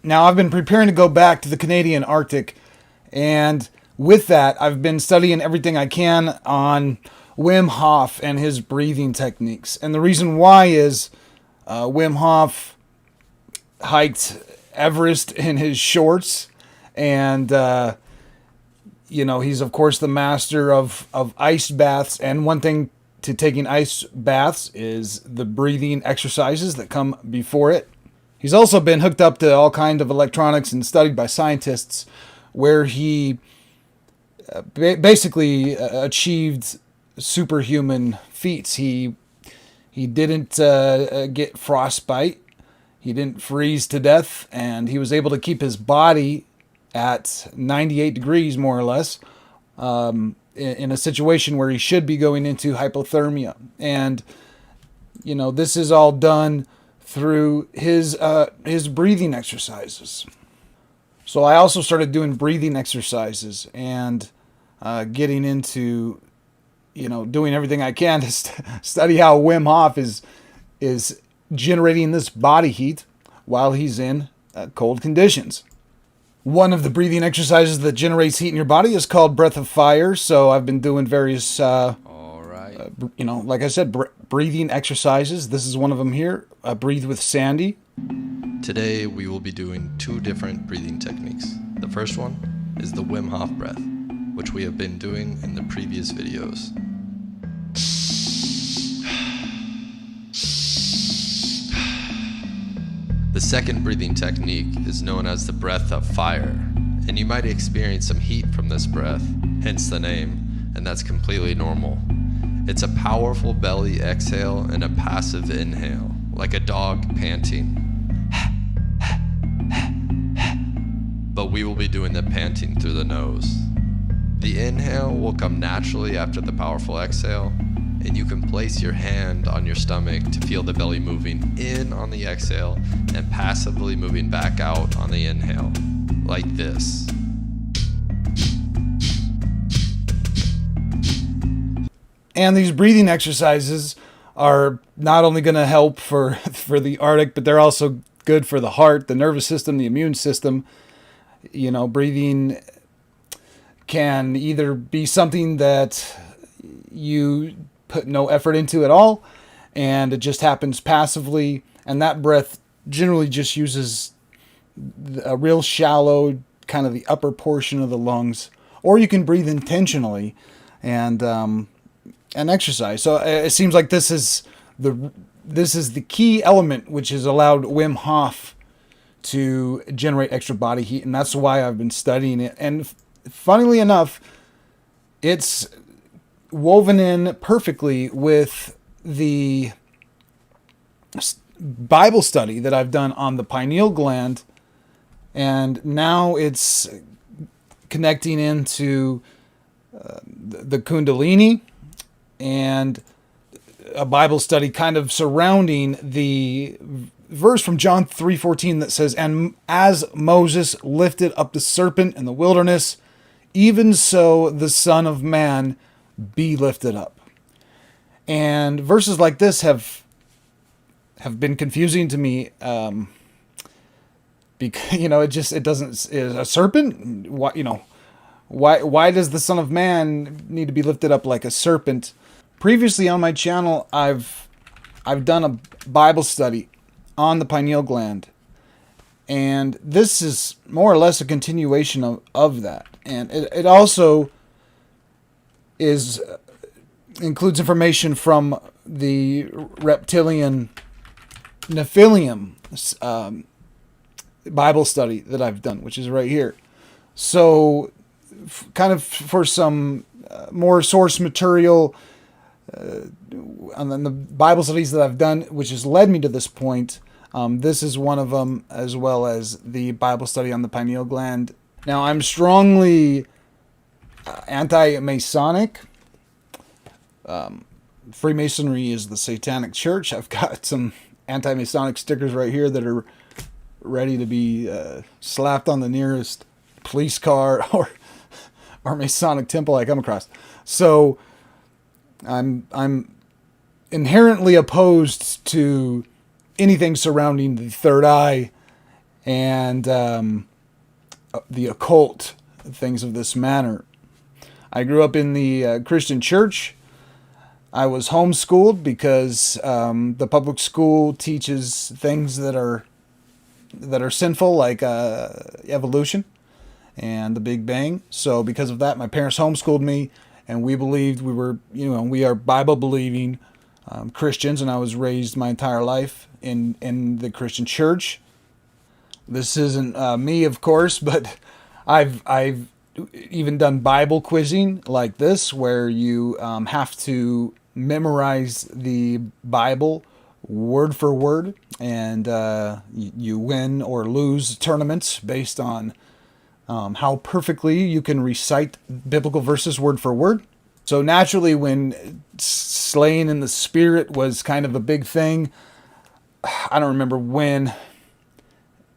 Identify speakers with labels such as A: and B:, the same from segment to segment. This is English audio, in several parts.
A: Now, I've been preparing to go back to the Canadian Arctic, and with that, I've been studying everything I can on Wim Hof and his breathing techniques. And the reason why is Wim Hof hiked Everest in his shorts, and he's of course the master of ice baths. And one thing to taking ice baths is the breathing exercises that come before it. He's also been hooked up to all kinds of electronics and studied by scientists, where he basically achieved superhuman feats. He didn't get frostbite. He didn't freeze to death, and he was able to keep his body at 98 degrees, more or less, in a situation where he should be going into hypothermia. And, this is all done through his breathing exercises. So I also started doing breathing exercises and getting into, doing everything I can to study how Wim Hof is generating this body heat while he's in cold conditions. One of the breathing exercises that generates heat in your body is called breath of fire. So I've been doing various, like I said, breathing exercises. This is one of them here. Breathe with Sandy.
B: Today we will be doing two different breathing techniques. The first one is the Wim Hof breath, which we have been doing in the previous videos. The second breathing technique is known as the breath of fire, and you might experience some heat from this breath, hence the name, and that's completely normal. It's a powerful belly exhale and a passive inhale, like a dog panting. But we will be doing the panting through the nose. The inhale will come naturally after the powerful exhale, and you can place your hand on your stomach to feel the belly moving in on the exhale and passively moving back out on the inhale, like this.
A: And these breathing exercises are not only going to help for the Arctic, but they're also good for the heart, the nervous system, the immune system. Breathing can either be something that you put no effort into at all, and it just happens passively, and that breath generally just uses a real shallow, kind of the upper portion of the lungs. Or you can breathe intentionally and exercise. So it seems like this is the key element which has allowed Wim Hof to generate extra body heat, and that's why I've been studying it. And funnily enough, it's woven in perfectly with the Bible study that I've done on the pineal gland, and now it's connecting into the Kundalini and a Bible study kind of surrounding the verse from John 3:14 that says, "And as Moses lifted up the serpent in the wilderness, even so the Son of Man be lifted up." And verses like this have been confusing to me, because it doesn't, is a serpent, why does the Son of Man need to be lifted up like a serpent? Previously on my channel, I've done a Bible study on the pineal gland, and this is more or less a continuation of that. And it also includes information from the reptilian Nephilim Bible study that I've done, which is right here. So kind of for some more source material on the Bible studies that I've done, which has led me to this point, this is one of them, as well as the Bible study on the pineal gland. Now, I'm strongly anti-Masonic. Freemasonry is the satanic church. I've got some anti-Masonic stickers right here that are ready to be slapped on the nearest police car or Masonic temple I come across. So I'm inherently opposed to anything surrounding the third eye and the occult, things of this manner. I grew up in the Christian church. I was homeschooled because the public school teaches things that are sinful, like evolution and the Big Bang. So because of that, my parents homeschooled me, and we believed we are Bible believing Christians, and I was raised my entire life in the Christian church. This isn't me, of course, but I've even done Bible quizzing like this, where you have to memorize the Bible word for word, and you win or lose tournaments based on how perfectly you can recite biblical verses word for word. So naturally, when slaying in the spirit was kind of a big thing, I don't remember when,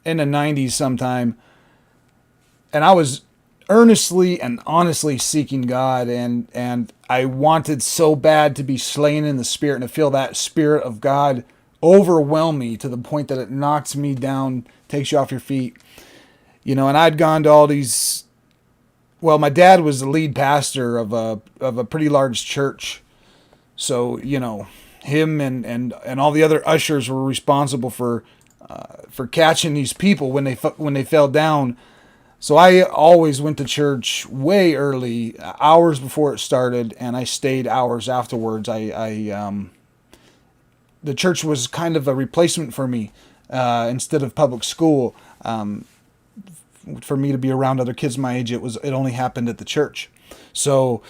A: in the 90s sometime, and I was earnestly and honestly seeking God, and I wanted so bad to be slain in the spirit and to feel that spirit of God overwhelm me to the point that it knocks me down, takes you off your feet. And I'd gone to all these. Well, my dad was the lead pastor of a pretty large church, so him and all the other ushers were responsible for catching these people when they fell down. So I always went to church way early, hours before it started, and I stayed hours afterwards. The church was kind of a replacement for me instead of public school. For me to be around other kids my age, it only happened at the church. So,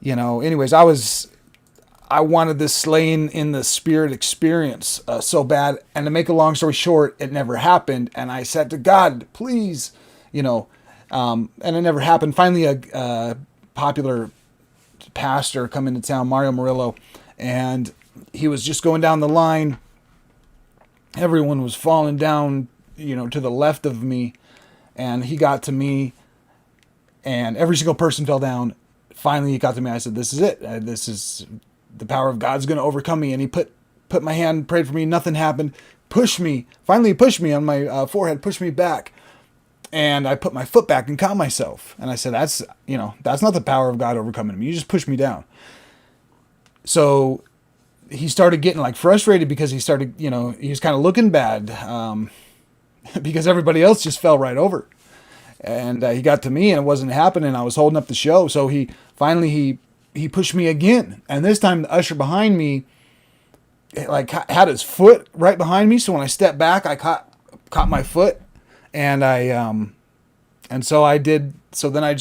A: anyways, I wanted this slaying in the spirit experience so bad. And to make a long story short, it never happened. And I said to God, please, and it never happened. Finally, a popular pastor come into town, Mario Murillo, and he was just going down the line. Everyone was falling down, to the left of me. And he got to me, and every single person fell down. Finally, he got to me. I said, this is it. This is the power of God's going to overcome me. And he put my hand, prayed for me. Nothing happened. Pushed me. Finally, he pushed me on my forehead, pushed me back. And I put my foot back and caught myself. And I said, that's not the power of God overcoming me. You just pushed me down. So he started getting frustrated because he started, he was kind of looking bad. Because everybody else just fell right over. And he got to me and it wasn't happening. I was holding up the show. So he finally pushed me again. And this time the usher behind me had his foot right behind me. So when I stepped back, I caught my foot, and so I did. So then I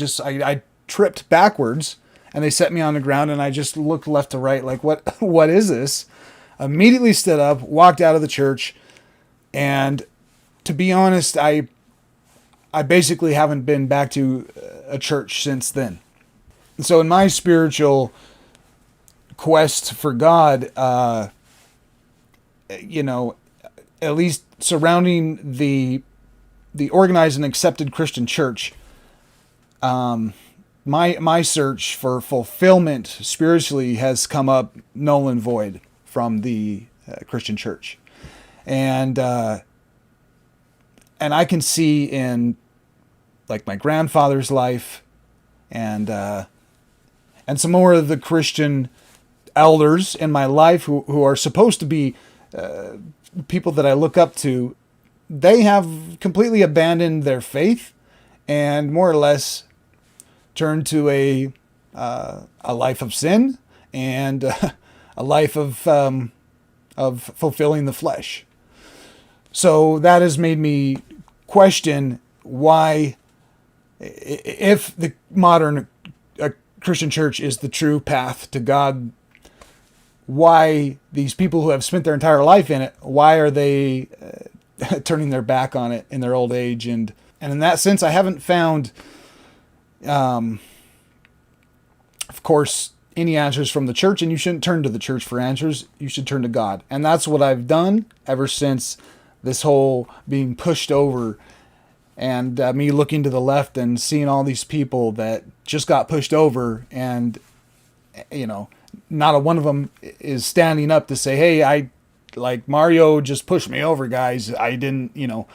A: tripped backwards, and they set me on the ground, and I just looked left to right like, what is this? Immediately stood up, walked out of the church, and to be honest, I basically haven't been back to a church since then. So in my spiritual quest for God, at least surrounding the organized and accepted Christian church, my search for fulfillment spiritually has come up null and void from the Christian church, and I can see in my grandfather's life and some more of the Christian elders in my life who are supposed to be people that I look up to. They have completely abandoned their faith and more or less turned to a life of sin and a life of fulfilling the flesh. So that has made me question why, if the modern Christian church is the true path to God, why these people who have spent their entire life in it, why are they turning their back on it in their old age? And in that sense, I haven't found, of course, any answers from the church, and you shouldn't turn to the church for answers. You should turn to God. And that's what I've done ever since this whole being pushed over and me looking to the left and seeing all these people that just got pushed over, and not a one of them is standing up to say, hey, like Mario just pushed me over, guys. I didn't,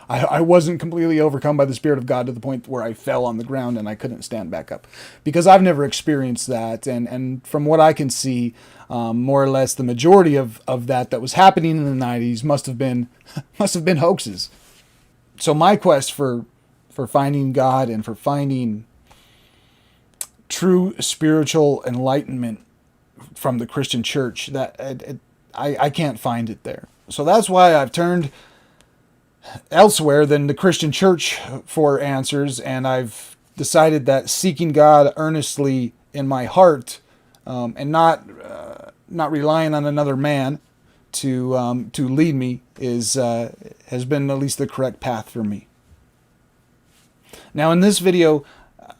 A: I wasn't completely overcome by the Spirit of God to the point where I fell on the ground and I couldn't stand back up, because I've never experienced that. And from what I can see, more or less the majority of that was happening in the 90s must have been hoaxes. So my quest for finding God and for finding true spiritual enlightenment from the Christian church, I can't find it there. So that's why I've turned elsewhere than the Christian church for answers, and I've decided that seeking God earnestly in my heart, and not relying on another man to lead me has been at least the correct path for me. Now in this video,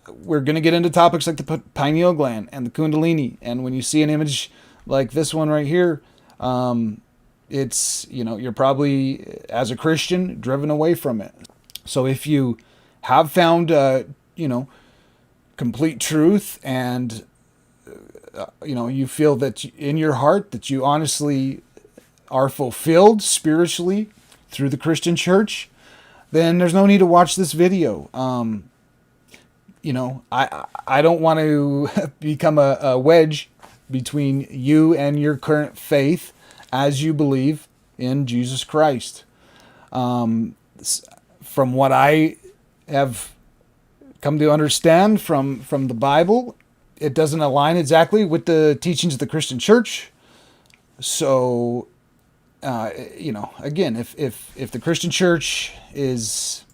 A: we're going to get into topics like the pineal gland and the Kundalini, and when you see an image like this one right here, it's, you're probably, as a Christian, driven away from it. So if you have found, complete truth, and, you feel that in your heart that you honestly are fulfilled spiritually through the Christian church, then there's no need to watch this video. I don't want to become a wedge between you and your current faith as you believe in Jesus Christ. From what I have come to understand from the Bible, it doesn't align exactly with the teachings of the Christian church. So, again, if the Christian church is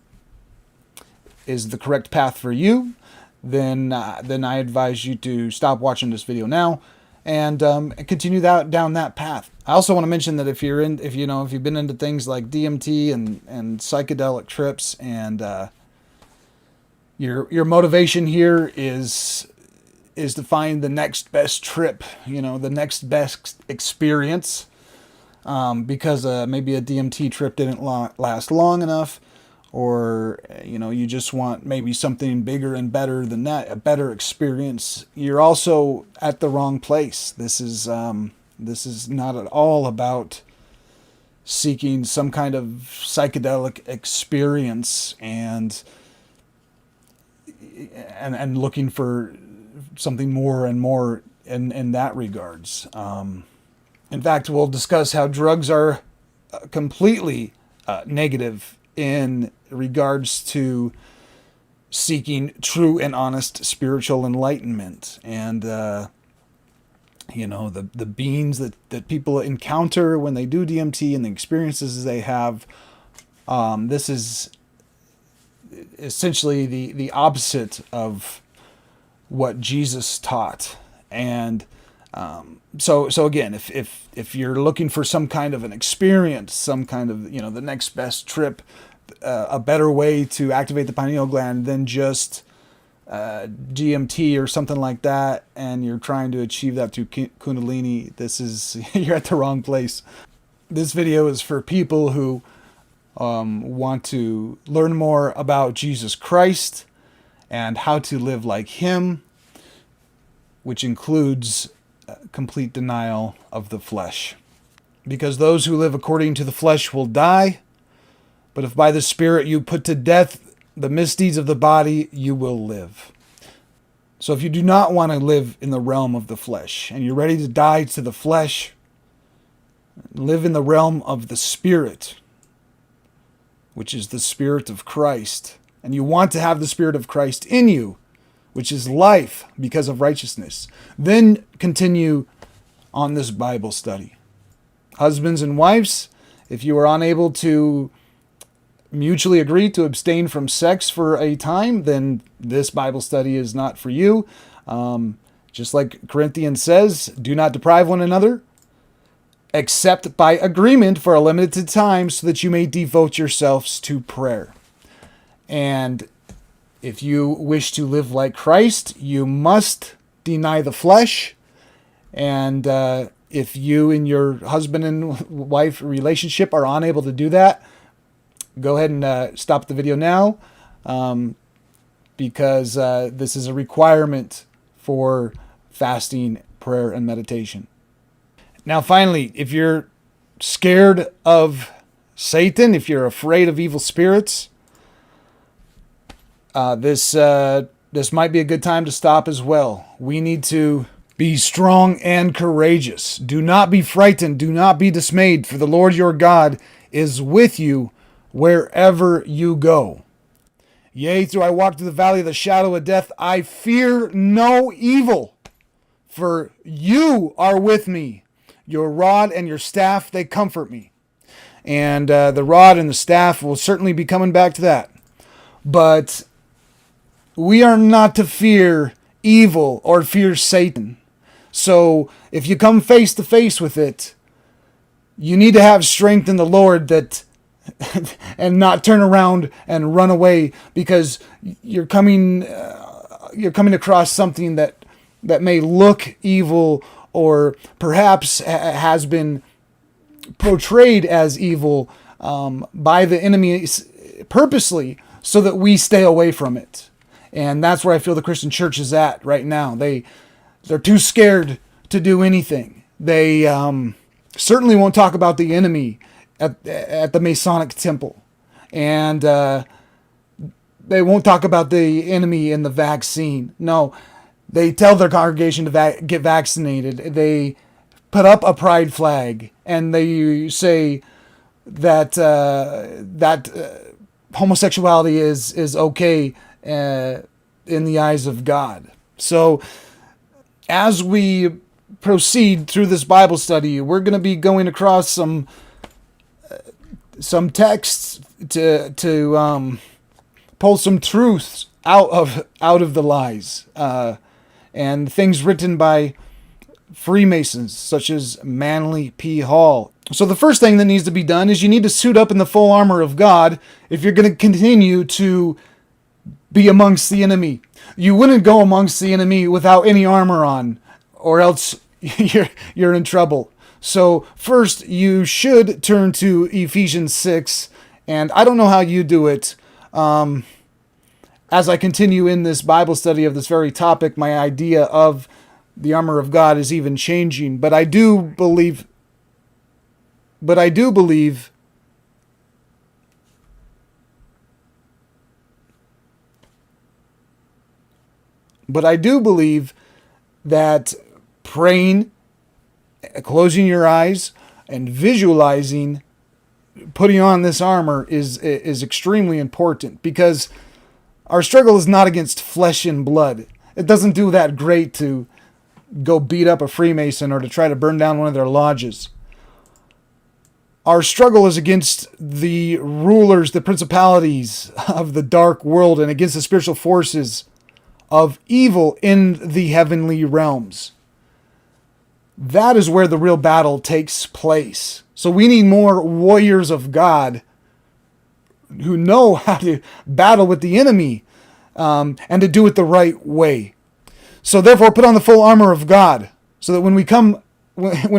A: the correct path for you, then I advise you to stop watching this video now and continue down that path. I also want to mention that if you've been into things like DMT and psychedelic trips, and your motivation here is to find the next best trip, the next best experience, because maybe a DMT trip didn't last long enough, or you just want maybe something bigger and better than that, a better experience, you're also at the wrong place. This is not at all about seeking some kind of psychedelic experience and looking for something more and more in that regards. In fact, we'll discuss how drugs are completely negative in regards to seeking true and honest spiritual enlightenment, and the beings that people encounter when they do DMT and the experiences they have. This is essentially the opposite of what Jesus taught. And so again, if you're looking for some kind of an experience, some kind of, the next best trip, a better way to activate the pineal gland than just DMT or something like that, and you're trying to achieve that through Kundalini, you're at the wrong place. This video is for people who want to learn more about Jesus Christ and how to live like Him, which includes complete denial of the flesh. Because those who live according to the flesh will die, but if by the Spirit you put to death the misdeeds of the body, you will live. So if you do not want to live in the realm of the flesh, and you're ready to die to the flesh, live in the realm of the Spirit, which is the Spirit of Christ, and you want to have the Spirit of Christ in you, which is life because of righteousness, then continue on this Bible study. Husbands and wives, if you are unable to mutually agree to abstain from sex for a time, then this Bible study is not for you. Just like Corinthians says, do not deprive one another, except by agreement for a limited time, so that you may devote yourselves to prayer. And if you wish to live like Christ, you must deny the flesh. And if you and your husband and wife relationship are unable to do that, go ahead and stop the video now, because this is a requirement for fasting, prayer, and meditation. Now, finally, if you're scared of Satan, if you're afraid of evil spirits, this might be a good time to stop as well. We need to be strong and courageous. Do not be frightened. Do not be dismayed, for the Lord your God is with you wherever you go. Yea, though I walk through the valley of the shadow of death, I fear no evil, for you are with me. Your rod and your staff, they comfort me. And the rod and the staff, will certainly be coming back to that. But we are not to fear evil or fear Satan. So if you come face to face with it, you need to have strength in the Lord that and not turn around and run away because you're coming across something that may look evil or perhaps has been portrayed as evil by the enemy purposely so that we stay away from it. And that's where I feel the Christian church is at right now. They're too scared to do anything. They certainly won't talk about the enemy at the Masonic temple. And they won't talk about the enemy in the vaccine. No, they tell their congregation to get vaccinated. They put up a pride flag and they say that homosexuality is okay in the eyes of God. So as we proceed through this Bible study, we're going to be going across some texts to pull some truths out of the lies and things written by Freemasons such as Manly P. Hall. So the first thing that needs to be done is you need to suit up in the full armor of God if you're going to continue to be amongst the enemy. You wouldn't go amongst the enemy without any armor on, or else you're in trouble. So first, you should turn to Ephesians 6, and I don't know how you do it. As I continue in this Bible study of this very topic, my idea of the armor of God is even changing. But I do believe that praying, closing your eyes, and visualizing putting on this armor is extremely important, because our struggle is not against flesh and blood. It doesn't do that great to go beat up a Freemason or to try to burn down one of their lodges. Our struggle is against the rulers, the principalities of the dark world, and against the spiritual forces of evil in the heavenly realms. That is where the real battle takes place. So we need more warriors of God who know how to battle with the enemy and to do it the right way. So therefore, put on the full armor of God, so that when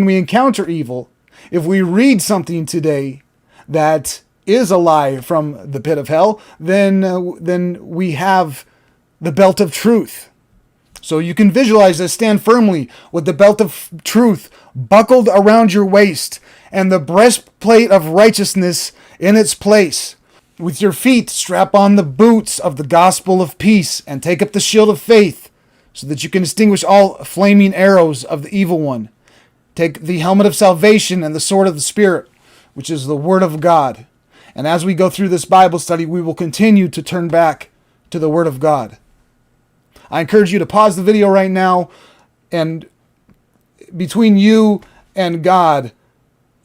A: we encounter evil, if we read something today that is a lie from the pit of hell, then we have the belt of truth. So you can visualize this: stand firmly with the belt of truth buckled around your waist and the breastplate of righteousness in its place. With your feet, strap on the boots of the gospel of peace and take up the shield of faith, so that you can extinguish all flaming arrows of the evil one. Take the helmet of salvation and the sword of the Spirit, which is the Word of God. And as we go through this Bible study, we will continue to turn back to the Word of God. I encourage you to pause the video right now, and between you and God,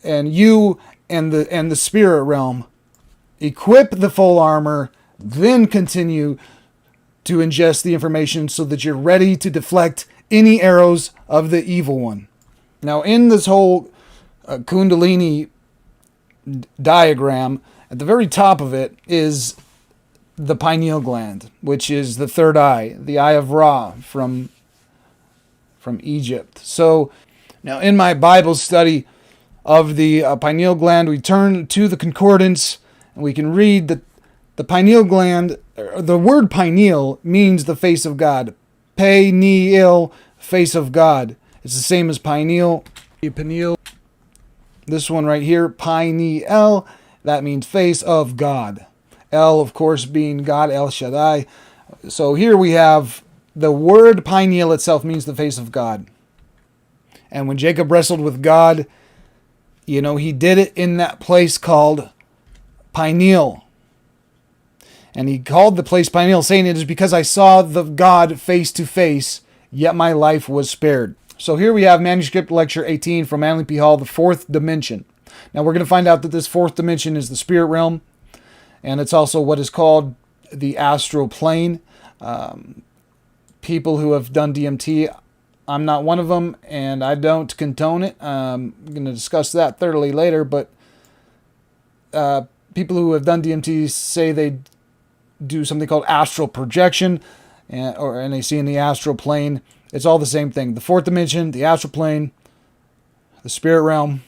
A: and you and the spirit realm, equip the full armor, then continue to ingest the information so that you're ready to deflect any arrows of the evil one. Now, in this whole Kundalini diagram, at the very top of it is the pineal gland, which is the third eye, the eye of Ra from Egypt. So now in my Bible study of the pineal gland, we turn to the concordance and we can read that the pineal gland, the word pineal means the face of God. Pineal, face of God. It's the same as pineal. Pineal This one right here, Pineal, that means face of God. El, of course, being God, El Shaddai. So here we have the word pineal itself means the face of God. And when Jacob wrestled with God, he did it in that place called Pineal. And he called the place Pineal, saying, "It is because I saw the God face to face, yet my life was spared." So here we have manuscript lecture 18 from Manly P. Hall, the fourth dimension. Now we're going to find out that this fourth dimension is the spirit realm, and it's also what is called the astral plane. People who have done DMT, I'm not one of them, and I don't condone it. I'm going to discuss that thoroughly later, but people who have done DMT say they do something called astral projection, and they see in the astral plane. It's all the same thing. The fourth dimension, the astral plane, the spirit realm.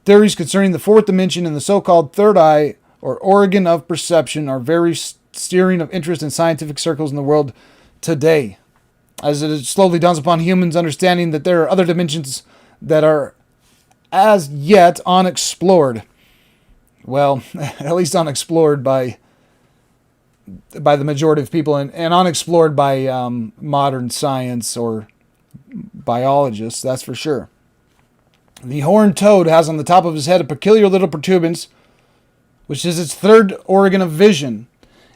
A: Theories concerning the fourth dimension and the so-called third eye, or organ of perception, are very stirring of interest in scientific circles in the world today, as it slowly dawns upon humans understanding that there are other dimensions that are as yet unexplored. Well, at least unexplored by the majority of people, and unexplored by modern science or biologists, that's for sure. The horned toad has on the top of his head a peculiar little protuberance, which is its third organ of vision.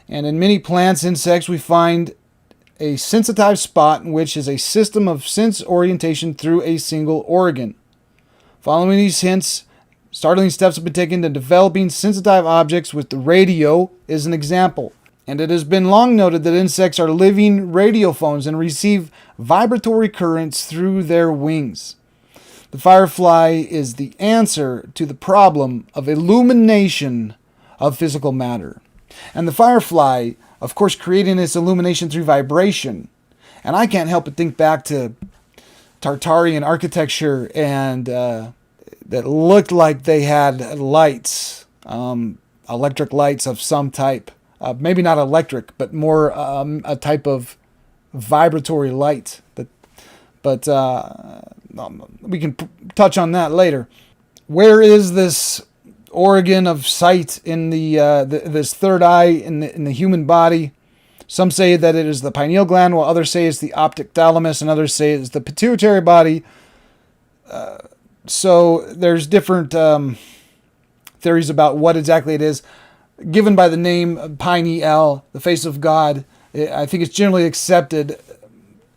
A: And in many plants, insects, we find a sensitized spot in which is a system of sense orientation through a single organ. Following these hints, startling steps have been taken to developing sensitive objects with the radio is an example. And it has been long noted that insects are living radiophones and receive vibratory currents through their wings. The firefly is the answer to the problem of illumination of physical matter. And the firefly, of course, creating its illumination through vibration. And I can't help but think back to Tartarian architecture and that looked like they had lights, electric lights of some type. Maybe not electric, but more a type of vibratory light. But we can touch on that later. Where is this organ of sight in this third eye in the human body? Some say that it is the pineal gland, while others say it's the optic thalamus, and others say it's the pituitary body. So there's different theories about what exactly it is. Given by the name Pineal, the face of God, I think it's generally accepted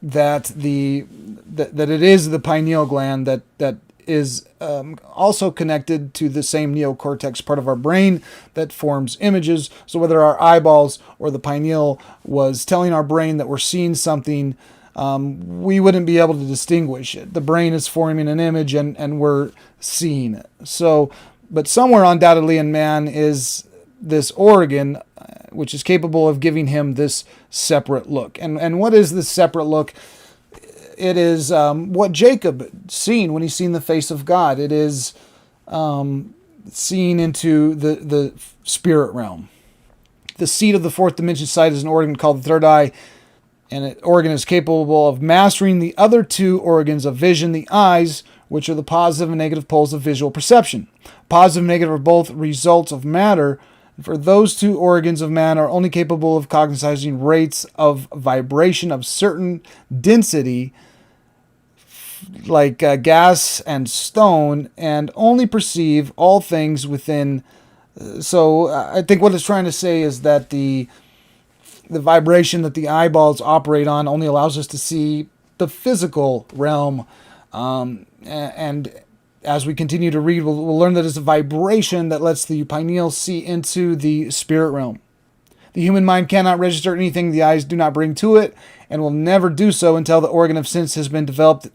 A: that that it is the pineal gland that is also connected to the same neocortex part of our brain that forms images. So whether our eyeballs or the pineal was telling our brain that we're seeing something, we wouldn't be able to distinguish it. The brain is forming an image and we're seeing it. So, but somewhere undoubtedly in man is this organ, which is capable of giving him this separate look. And what is this separate look? It is what Jacob seen when he seen the face of God. It is seeing into the spirit realm. The seat of the fourth dimension sight is an organ called the third eye, and an organ is capable of mastering the other two organs of vision, the eyes, which are the positive and negative poles of visual perception. Positive and negative are both results of matter. For those two organs of man are only capable of cognizing rates of vibration of certain density, like gas and stone, and only perceive all things within. So I think what it's trying to say is that the vibration that the eyeballs operate on only allows us to see the physical realm, and as we continue to read, we'll learn that it's a vibration that lets the pineal see into the spirit realm. The human mind cannot register anything the eyes do not bring to it, and will never do so until the organ of sense has been developed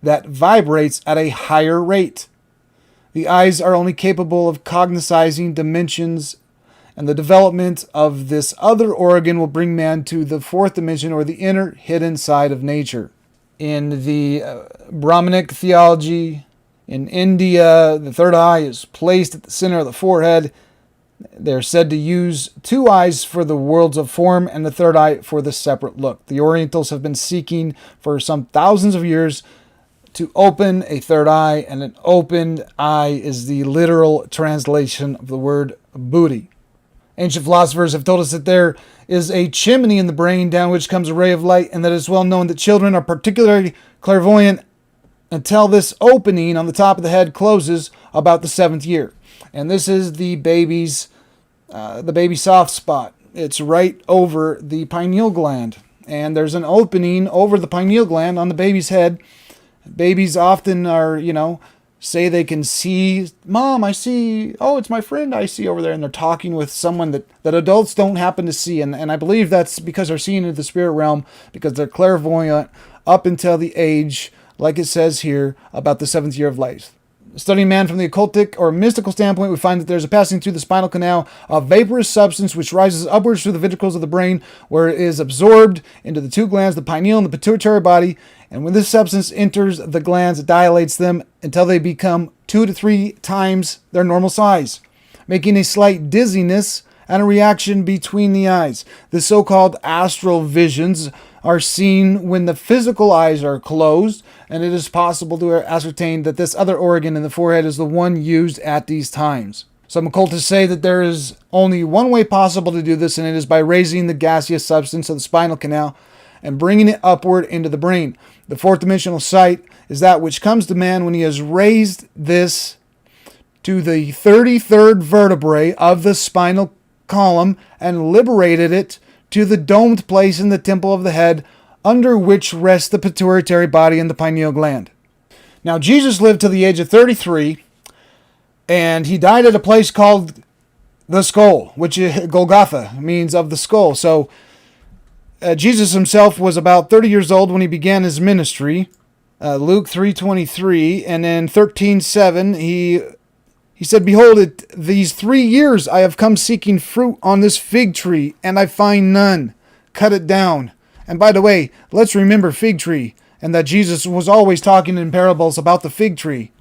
A: that vibrates at a higher rate. The eyes are only capable of cognizing dimensions, and the development of this other organ will bring man to the fourth dimension, or the inner hidden side of nature. In the Brahmanic theology, in India, the third eye is placed at the center of the forehead. They're said to use two eyes for the worlds of form and the third eye for the separate look. The Orientals have been seeking for some thousands of years to open a third eye, and an opened eye is the literal translation of the word booty. Ancient philosophers have told us that there is a chimney in the brain down which comes a ray of light, and that it is well known that children are particularly clairvoyant until this opening on the top of the head closes about the 7th year. And this is the baby soft spot. It's right over the pineal gland. And there's an opening over the pineal gland on the baby's head. Babies often are, say they can see, Mom, I see, oh, it's my friend I see over there. And they're talking with someone that adults don't happen to see. And I believe that's because they're seeing into the spirit realm, because they're clairvoyant up until the age, like it says here, about the 7th year of life. Studying man from the occultic or mystical standpoint, we find that there's a passing through the spinal canal of vaporous substance which rises upwards through the ventricles of the brain, where it is absorbed into the two glands, the pineal and the pituitary body. And when this substance enters the glands, it dilates them until they become 2 to 3 times their normal size, making a slight dizziness and a reaction between the eyes. The so-called astral visions are seen when the physical eyes are closed, and it is possible to ascertain that this other organ in the forehead is the one used at these times. Some occultists say that there is only one way possible to do this, and it is by raising the gaseous substance of the spinal canal and bringing it upward into the brain. The fourth dimensional sight is that which comes to man when he has raised this to the 33rd vertebrae of the spinal column and liberated it to the domed place in the temple of the head, under which rests the pituitary body and the pineal gland. Now, Jesus lived to the age of 33, and he died at a place called the skull, which Golgotha means of the skull. So, Jesus himself was about 30 years old when he began his ministry. Luke 3:23, and in 13:7, he said, "Behold, these 3 years I have come seeking fruit on this fig tree, and I find none. Cut it down." And by the way, let's remember fig tree, and that Jesus was always talking in parables about the fig tree.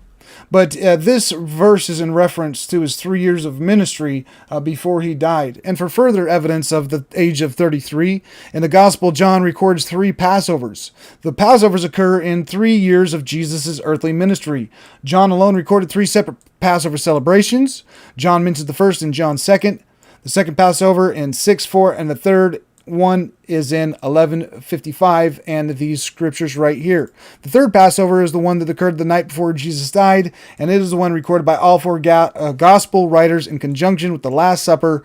A: But this verse is in reference to his 3 years of ministry before he died. And for further evidence of the age of 33, in the Gospel, John records 3 Passovers. The Passovers occur in 3 years of Jesus' earthly ministry. John alone recorded 3 separate Passover celebrations. John mentions the first in John 2nd, the second Passover in 6:4, and the third one is in 11:55, and these scriptures right here. The third Passover is the one that occurred the night before Jesus died, and it is the one recorded by all 4 gospel writers in conjunction with the Last Supper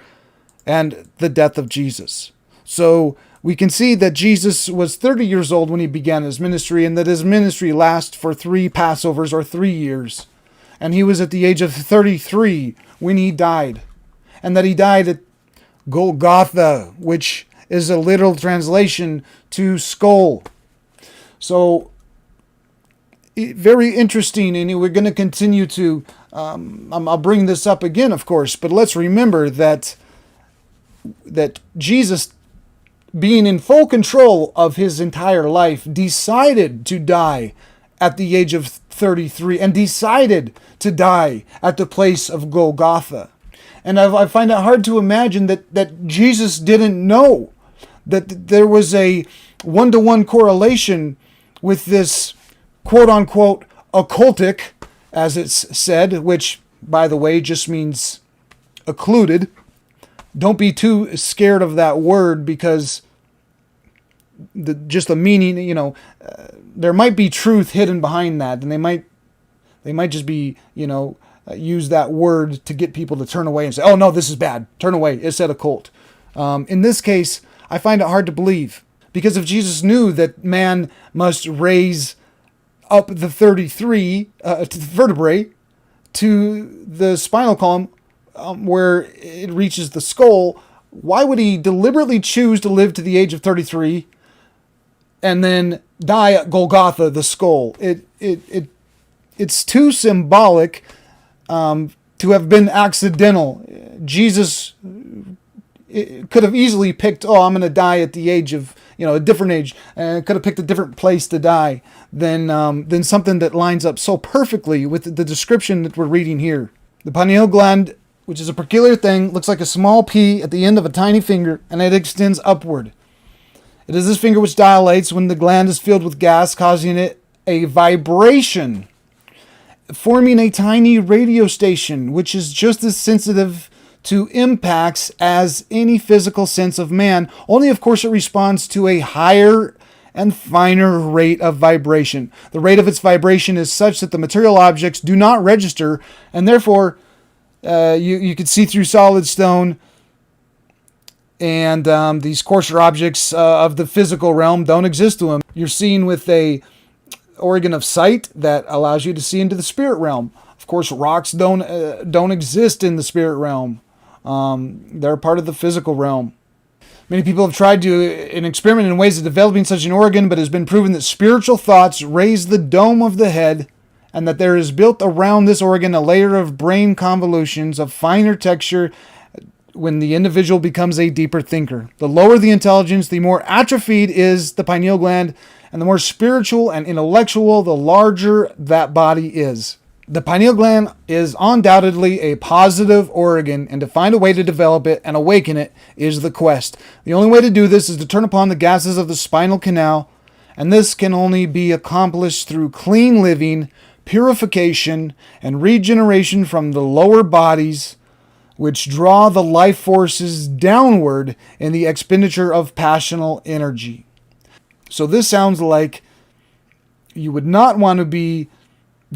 A: and the death of Jesus. So we can see that Jesus was 30 years old when he began his ministry, and that his ministry lasts for 3 Passovers or 3 years. And he was at the age of 33 when he died. And that he died at Golgotha, which is a literal translation to skull. So, very interesting, and we're going to continue to, I'll bring this up again, of course, but let's remember that Jesus, being in full control of his entire life, decided to die at the age of 33, and decided to die at the place of Golgotha. And I find it hard to imagine that Jesus didn't know that there was a one-to-one correlation with this quote-unquote occultic, as it's said, which, by the way, just means occluded. Don't be too scared of that word, because just the meaning, there might be truth hidden behind that, and they might just be, use that word to get people to turn away and say, "Oh no, this is bad. Turn away. It said occult." In this case, I find it hard to believe, because if Jesus knew that man must raise up the 33 to the vertebrae to the spinal column where it reaches the skull, why would he deliberately choose to live to the age of 33 and then die at Golgotha, the skull? It's too symbolic to have been accidental. Jesus could have easily picked, I'm going to die at the age of, a different age, and could have picked a different place to die than something that lines up so perfectly with the description that we're reading here. The pineal gland, which is a peculiar thing, looks like a small pea at the end of a tiny finger, and it extends upward. It is this finger which dilates when the gland is filled with gas, causing it a vibration, forming a tiny radio station, which is just as sensitive to impacts as any physical sense of man. Only, of course, it responds to a higher and finer rate of vibration. The rate of its vibration is such that the material objects do not register, and therefore you could see through solid stone, and these coarser objects of the physical realm don't exist to them. You're seeing with a organ of sight that allows you to see into the spirit realm. Of course, rocks don't exist in the spirit realm. They're part of the physical realm. Many people have tried to experiment in ways of developing such an organ, but it has been proven that spiritual thoughts raise the dome of the head, and that there is built around this organ a layer of brain convolutions of finer texture when the individual becomes a deeper thinker. The lower the intelligence, the more atrophied is the pineal gland, and the more spiritual and intellectual, the larger that body is. The pineal gland is undoubtedly a positive organ, and to find a way to develop it and awaken it is the quest. The only way to do this is to turn upon the gases of the spinal canal, and this can only be accomplished through clean living, purification, and regeneration from the lower bodies, which draw the life forces downward in the expenditure of passional energy. So this sounds like you would not want to be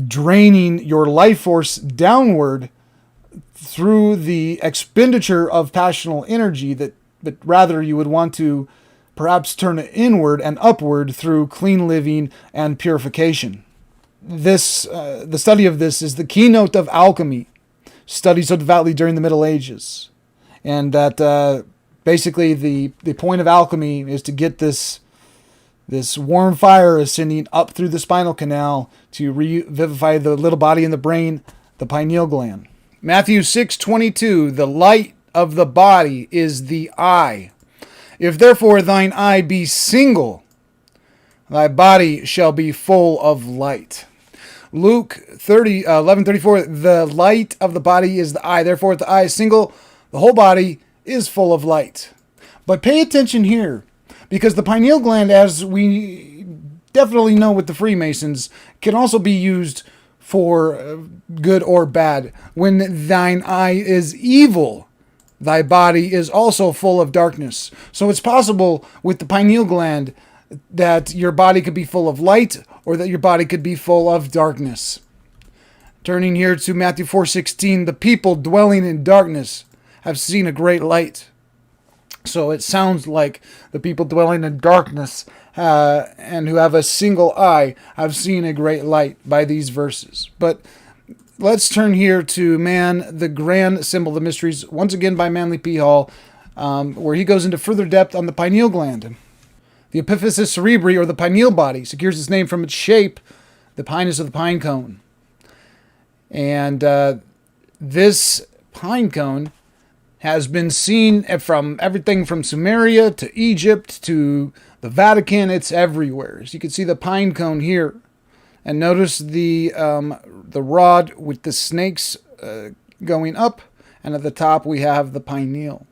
A: draining your life force downward through the expenditure of passional energy, but rather you would want to perhaps turn it inward and upward through clean living and purification. The study of this is the keynote of alchemy, studied so devoutly during the Middle Ages. And that basically the point of alchemy is to get this warm fire ascending up through the spinal canal to revivify the little body in the brain, the pineal gland. Matthew 6:22, the light of the body is the eye. If therefore thine eye be single, thy body shall be full of light. Luke 11:34, the light of the body is the eye. Therefore, if the eye is single, the whole body is full of light. But pay attention here, because the pineal gland, as we definitely know with the Freemasons, can also be used for good or bad. When thine eye is evil, thy body is also full of darkness. So it's possible with the pineal gland that your body could be full of light, or that your body could be full of darkness. Turning here to Matthew 4:16, the people dwelling in darkness have seen a great light. So it sounds like the people dwelling in darkness and who have a single eye have seen a great light by these verses. But let's turn here to Man, the Grand Symbol of the Mysteries, once again by Manly P. Hall, where he goes into further depth on the pineal gland. The epiphysis cerebri, or the pineal body, secures its name from its shape, the pinus of the pine cone. And this pine cone has been seen from everything from Sumeria to Egypt to the Vatican. It's everywhere. So you can see the pine cone here. And notice the rod with the snakes going up. And at the top we have the pineal.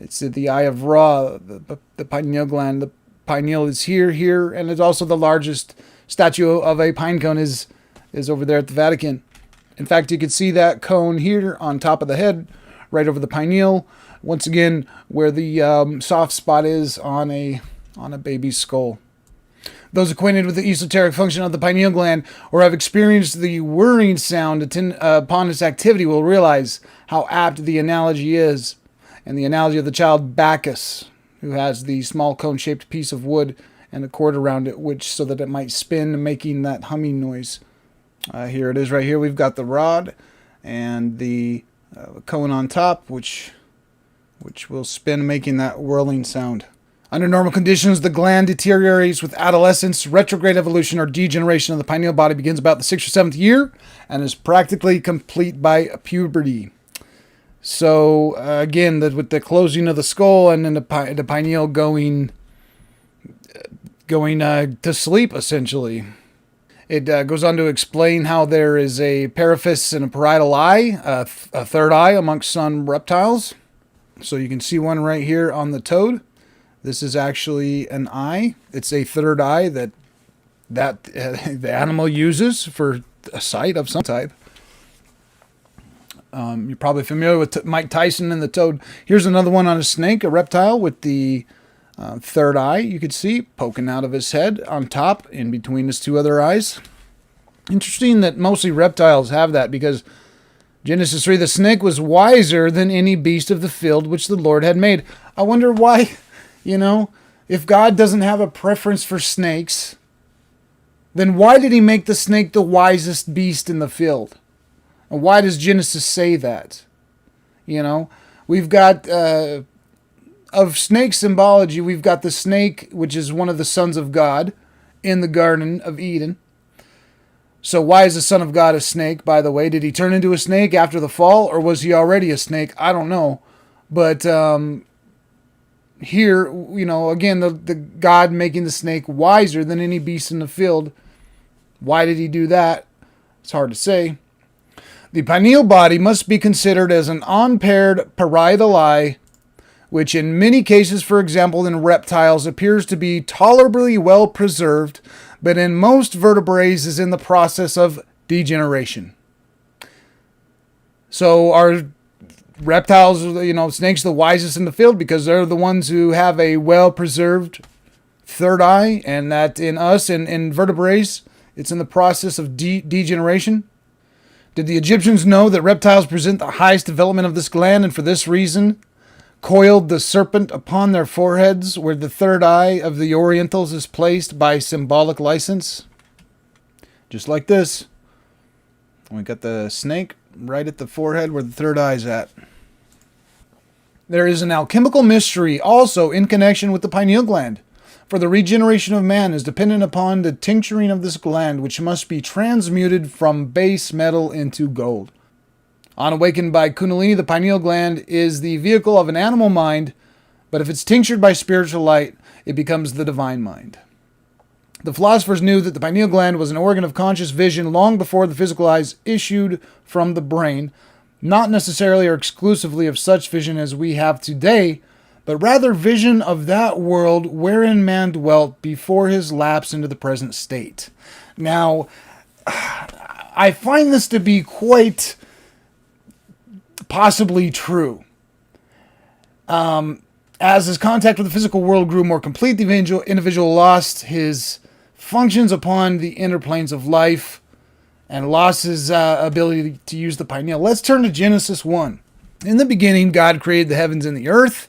A: It's the eye of Ra, the pineal gland. The pineal is here, and it's also the largest statue of a pine cone is over there at the Vatican. In fact, you can see that cone here on top of the head, right over the pineal. Once again, where the soft spot is on a baby's skull. Those acquainted with the esoteric function of the pineal gland or have experienced the whirring sound upon its activity will realize how apt the analogy is, and the analogy of the child Bacchus, who has the small cone-shaped piece of wood and a cord around it, so that it might spin, making that humming noise. Here it is right here. We've got the rod and the cone on top, which will spin, making that whirling sound. Under normal conditions, the gland deteriorates with adolescence. Retrograde evolution or degeneration of the pineal body begins about the 6th or 7th year and is practically complete by puberty. So again, with the closing of the skull and then the pineal going to sleep, essentially. It goes on to explain how there is a periphis and a parietal eye, a third eye amongst some reptiles. So you can see one right here on the toad. This is actually an eye. It's a third eye that that the animal uses for a sight of some type. You're probably familiar with Mike Tyson and the toad. Here's another one on a snake, a reptile with the third eye, you could see, poking out of his head on top in between his two other eyes. Interesting that mostly reptiles have that, because Genesis 3, the snake was wiser than any beast of the field which the Lord had made. I wonder why, if God doesn't have a preference for snakes, then why did he make the snake the wisest beast in the field? And why does Genesis say that? We've got, of snake symbology, we've got the snake, which is one of the sons of God in the Garden of Eden. So why is the Son of God a snake, by the way? Did he turn into a snake after the fall, or was he already a snake? I don't know. But here, again, the God making the snake wiser than any beast in the field. Why did he do that? It's hard to say. The pineal body must be considered as an unpaired parietal eye, which in many cases, for example, in reptiles, appears to be tolerably well preserved, but in most vertebrates is in the process of degeneration. So are reptiles, snakes the wisest in the field because they're the ones who have a well-preserved third eye, and that in us, in vertebrates, it's in the process of degeneration? Did the Egyptians know that reptiles present the highest development of this gland, and for this reason coiled the serpent upon their foreheads, where the third eye of the Orientals is placed by symbolic license? Just like this. We got the snake right at the forehead where the third eye is at. There is an alchemical mystery also in connection with the pineal gland, for the regeneration of man is dependent upon the tincturing of this gland, which must be transmuted from base metal into gold. Unawakened by Kundalini, the pineal gland is the vehicle of an animal mind, but if it's tinctured by spiritual light, it becomes the divine mind. The philosophers knew that the pineal gland was an organ of conscious vision long before the physical eyes issued from the brain, not necessarily or exclusively of such vision as we have today, but rather vision of that world wherein man dwelt before his lapse into the present state. Now, I find this to be quite possibly true. As his contact with the physical world grew more complete, the individual lost his functions upon the inner planes of life and lost his ability to use the pineal. Let's turn to Genesis 1. In the beginning, God created the heavens and the earth.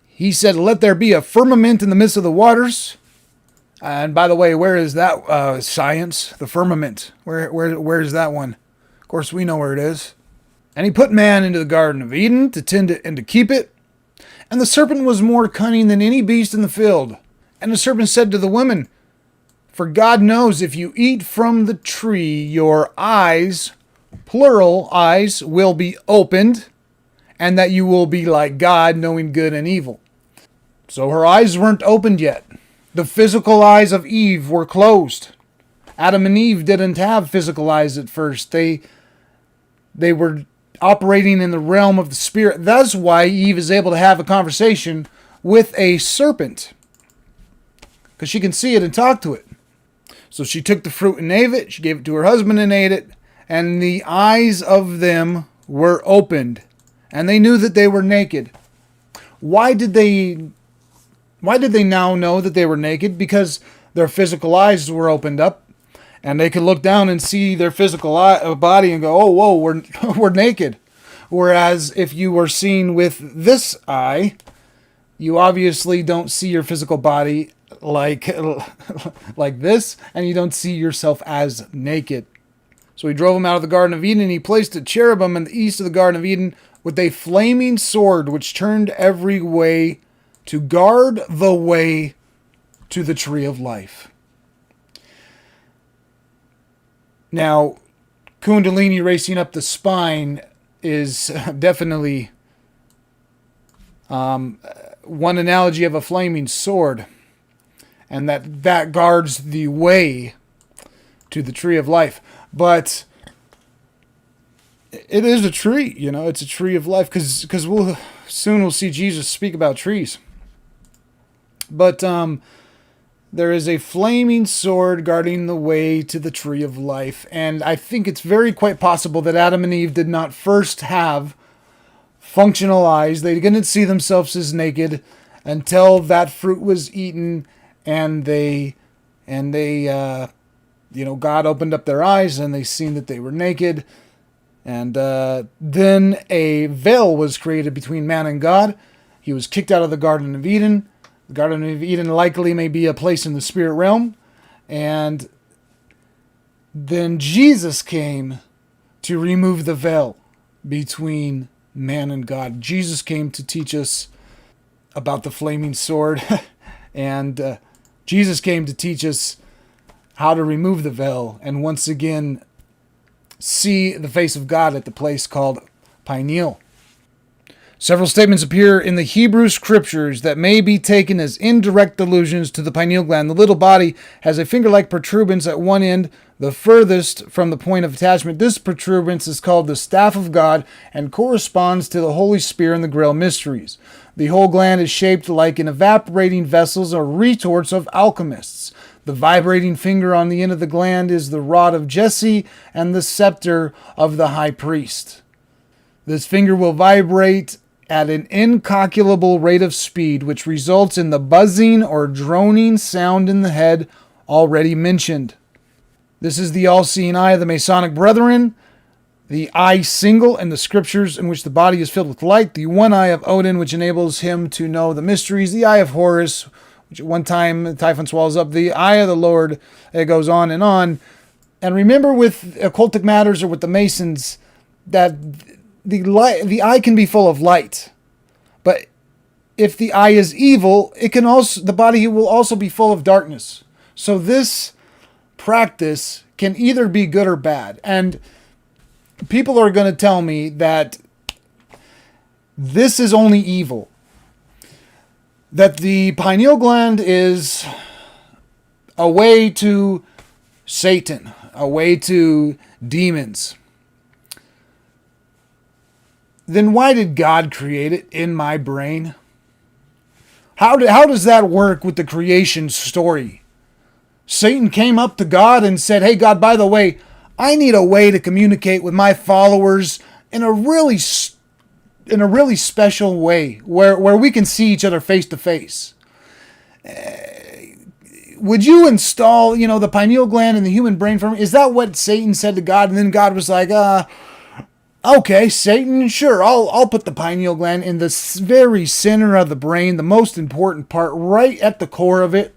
A: He said, "Let there be a firmament in the midst of the waters." And by the way, where is that science? The firmament. Where is that one? Of course, we know where it is. And he put man into the Garden of Eden to tend it and to keep it. And the serpent was more cunning than any beast in the field. And the serpent said to the woman, "For God knows if you eat from the tree, your eyes," plural eyes, "will be opened, and that you will be like God, knowing good and evil." So her eyes weren't opened yet. The physical eyes of Eve were closed. Adam and Eve didn't have physical eyes at first. They were operating in the realm of the spirit. That's why Eve is able to have a conversation with a serpent, because she can see it and talk to it. So she took the fruit and ate it. She gave it to her husband and ate it. And the eyes of them were opened, and they knew that they were naked. Why did they now know that they were naked? Because their physical eyes were opened up, and they could look down and see their physical body and go, "Oh, whoa, we're naked." Whereas if you were seen with this eye, you obviously don't see your physical body like this, and you don't see yourself as naked. So he drove him out of the Garden of Eden, and he placed a cherubim in the east of the Garden of Eden with a flaming sword which turned every way to guard the way to the tree of life. Now, Kundalini racing up the spine is definitely one analogy of a flaming sword, and that guards the way to the tree of life. But it is a tree, it's a tree of life, because we'll see Jesus speak about trees. But there is a flaming sword guarding the way to the tree of life. And I think it's very quite possible that Adam and Eve did not first have functional eyes. They didn't see themselves as naked until that fruit was eaten, and God opened up their eyes and they seen that they were naked. And then a veil was created between man and God. He was kicked out of the Garden of Eden. The Garden of Eden likely may be a place in the spirit realm. And then Jesus came to remove the veil between man and God. Jesus came to teach us about the flaming sword. And Jesus came to teach us how to remove the veil and once again see the face of God at the place called Pineal. Several statements appear in the Hebrew scriptures that may be taken as indirect allusions to the pineal gland. The little body has a finger-like protuberance at one end, the furthest from the point of attachment. This protuberance is called the staff of God and corresponds to the Holy Spirit and the Grail mysteries. The whole gland is shaped like an evaporating vessels or retorts of alchemists. The vibrating finger on the end of the gland is the rod of Jesse and the scepter of the high priest. This finger will vibrate at an incalculable rate of speed, which results in the buzzing or droning sound in the head already mentioned. This is the all-seeing eye of the Masonic Brethren, the eye single in the scriptures in which the body is filled with light, the one eye of Odin, which enables him to know the mysteries, the eye of Horus, which at one time Typhon swallows up, the eye of the Lord. It goes on and on. And remember with occultic matters or with the Masons that the eye can be full of light, but if the eye is evil, the body will also be full of darkness. So this practice can either be good or bad. And people are going to tell me that this is only evil, that the pineal gland is a way to Satan, a way to demons. Then why did God create it in my brain? How does that work with the creation story? Satan came up to God and said, "Hey God, by the way, I need a way to communicate with my followers in a really special way where we can see each other face to face. Would you install, the pineal gland in the human brain for me?" Is that what Satan said to God? And then God was like, "Okay, Satan, sure, I'll put the pineal gland in the very center of the brain, the most important part, right at the core of it,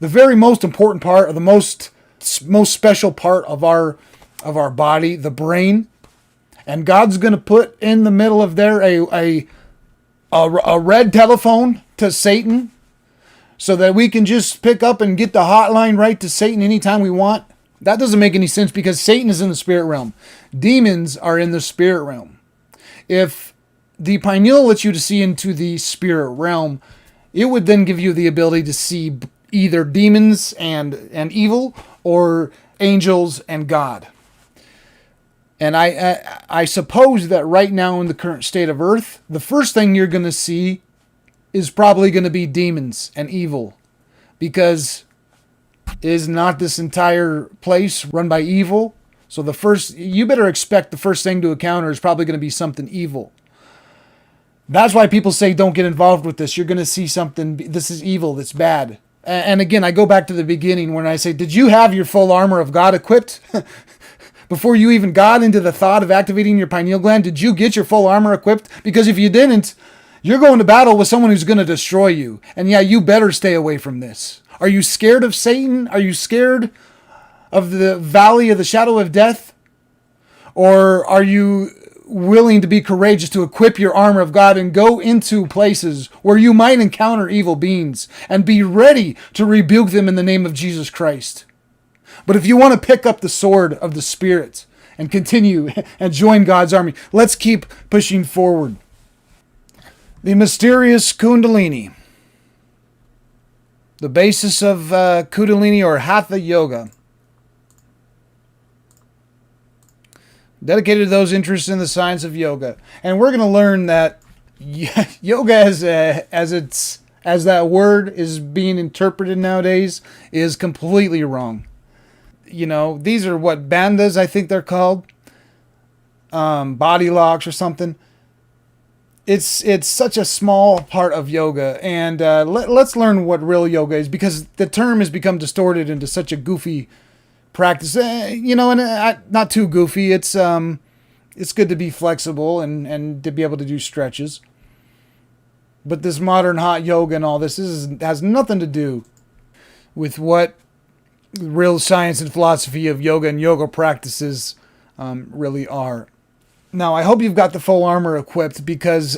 A: the very most important part, or the most special part of our body, the brain." And God's going to put in the middle of there a red telephone to Satan, so that we can just pick up and get the hotline right to Satan anytime we want. That doesn't make any sense because Satan is in the spirit realm. Demons are in the spirit realm. If the pineal lets you to see into the spirit realm, it would then give you the ability to see either demons and evil or angels and God. And I suppose that right now in the current state of Earth, the first thing you're going to see is probably going to be demons and evil, because is not this entire place run by evil? So you better expect the first thing to encounter is probably going to be something evil. That's why people say don't get involved with this. You're going to see something, this is evil, that's bad. And again, I go back to the beginning when I say, did you have your full armor of God equipped? Before you even got into the thought of activating your pineal gland, did you get your full armor equipped? Because if you didn't, you're going to battle with someone who's going to destroy you. And yeah, you better stay away from this. Are you scared of Satan? Are you scared of the valley of the shadow of death? Or are you willing to be courageous to equip your armor of God and go into places where you might encounter evil beings and be ready to rebuke them in the name of Jesus Christ? But if you want to pick up the sword of the Spirit and continue and join God's army, let's keep pushing forward. The mysterious Kundalini. The basis of Kundalini or Hatha Yoga. Dedicated to those interested in the science of yoga. And we're going to learn that yoga as as that word is being interpreted nowadays, is completely wrong. These are what bandhas, I think they're called, body locks or something. It's such a small part of yoga, and let's learn what real yoga is, because the term has become distorted into such a goofy practice. And not too goofy. It's good to be flexible and to be able to do stretches. But this modern hot yoga and all this has nothing to do with what real science and philosophy of yoga and yoga practices really are. Now, I hope you've got the full armor equipped, because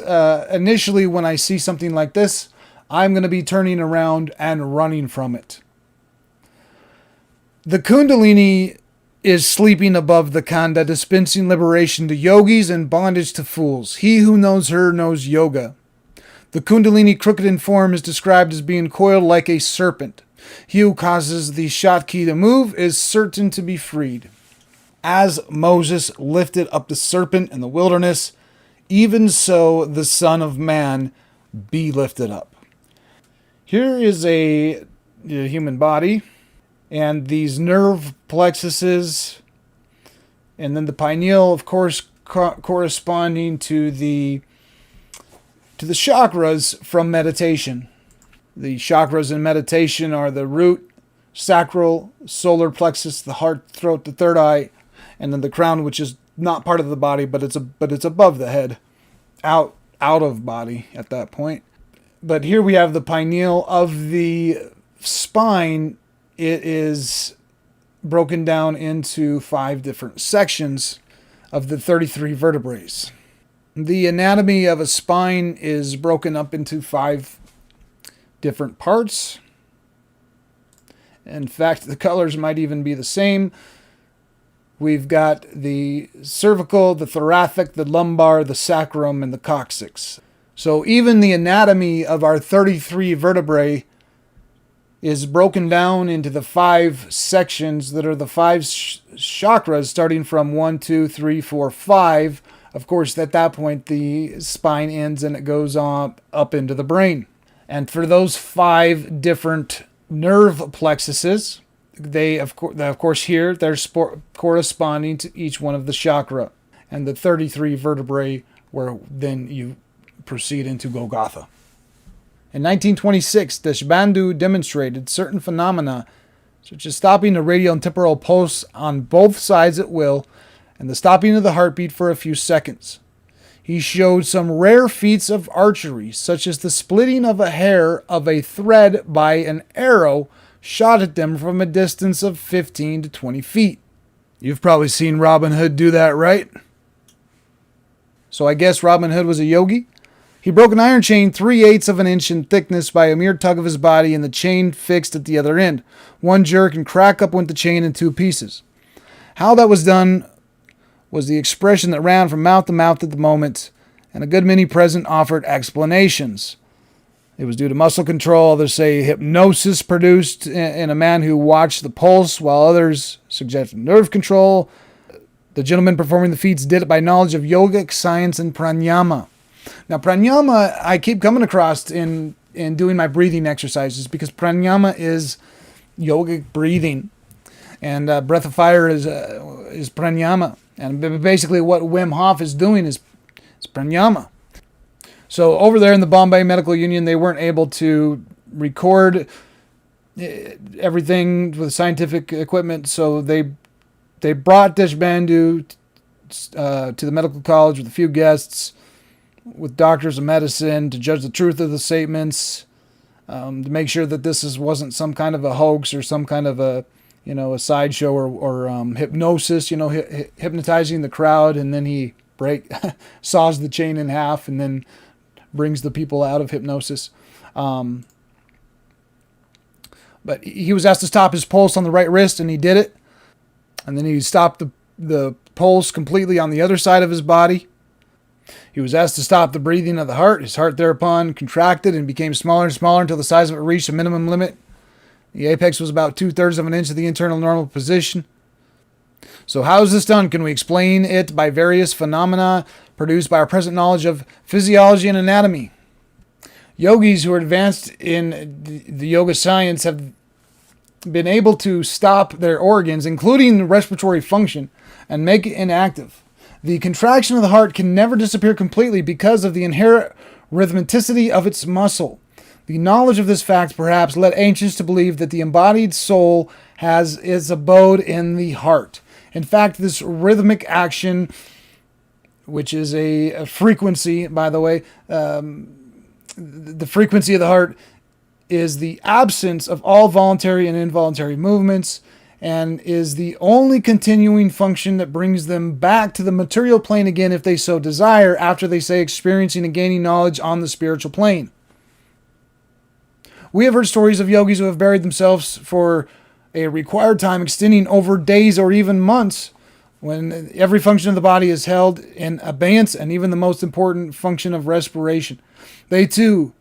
A: initially when I see something like this, I'm going to be turning around and running from it. The Kundalini is sleeping above the Khanda, dispensing liberation to yogis and bondage to fools. He who knows her knows yoga. The Kundalini, crooked in form, is described as being coiled like a serpent. He who causes the Shakti to move is certain to be freed. As Moses lifted up the serpent in the wilderness, even so the Son of Man be lifted up. Here is a human body, and these nerve plexuses, and then the pineal, of course, corresponding to the chakras from meditation. The chakras in meditation are the root, sacral, solar plexus, the heart, throat, the third eye, and then the crown, which is not part of the body, but it's above the head, out of body at that point. But here we have the pineal of the spine. It is broken down into 5 different sections of the 33 vertebrae. The anatomy of a spine is broken up into 5 different parts. In fact, the colors might even be the same. We've got the cervical, the thoracic, the lumbar, the sacrum, and the coccyx. So even the anatomy of our 33 vertebrae is broken down into the 5 sections that are the 5 chakras, starting from 1, 2, 3, 4, 5. Of course, at that point, the spine ends and it goes on up into the brain. And for those 5 different nerve plexuses, they, of course, here, they're corresponding to each one of the chakra and the 33 vertebrae, where then you proceed into Golgotha. In 1926, Deshbandhu demonstrated certain phenomena, such as stopping the radial and temporal pulse on both sides at will, and the stopping of the heartbeat for a few seconds. He showed some rare feats of archery, such as the splitting of a hair of a thread by an arrow shot at them from a distance of 15 to 20 feet. You've probably seen Robin Hood do that, right? So I guess Robin Hood was a yogi? He broke an iron chain 3/8 of an inch in thickness by a mere tug of his body, and the chain fixed at the other end. One jerk and crack up went the chain in 2 pieces. How that was done was the expression that ran from mouth to mouth at the moment, and a good many present offered explanations. It was due to muscle control. Others say hypnosis produced in a man who watched the pulse, while others suggested nerve control. The gentleman performing the feats did it by knowledge of yogic science and pranayama. Now, pranayama I keep coming across in doing my breathing exercises, because pranayama is yogic breathing, and breath of fire is pranayama. And basically what Wim Hof is doing is pranayama. So over there in the Bombay Medical Union, they weren't able to record everything with scientific equipment, so they brought Deshbandhu to the medical college with a few guests, with doctors of medicine, to judge the truth of the statements, to make sure that this wasn't some kind of a hoax or some kind of a sideshow or hypnosis, hypnotizing the crowd, and then he saws the chain in half and then brings the people out of hypnosis. But he was asked to stop his pulse on the right wrist, and he did it. And then he stopped the pulse completely on the other side of his body. He was asked to stop the breathing of the heart. His heart thereupon contracted and became smaller and smaller until the size of it reached a minimum limit. The apex was about 2/3 of an inch of the internal normal position. So how is this done? Can we explain it by various phenomena produced by our present knowledge of physiology and anatomy? Yogis who are advanced in the yoga science have been able to stop their organs, including respiratory function, and make it inactive. The contraction of the heart can never disappear completely because of the inherent rhythmicity of its muscle. The knowledge of this fact perhaps led ancients to believe that the embodied soul has its abode in the heart. In fact, this rhythmic action, which is a frequency, by the way, the frequency of the heart is the absence of all voluntary and involuntary movements, and is the only continuing function that brings them back to the material plane again if they so desire, after they say experiencing and gaining knowledge on the spiritual plane. We have heard stories of yogis who have buried themselves for a required time extending over days or even months, when every function of the body is held in abeyance, and even the most important function of respiration. They too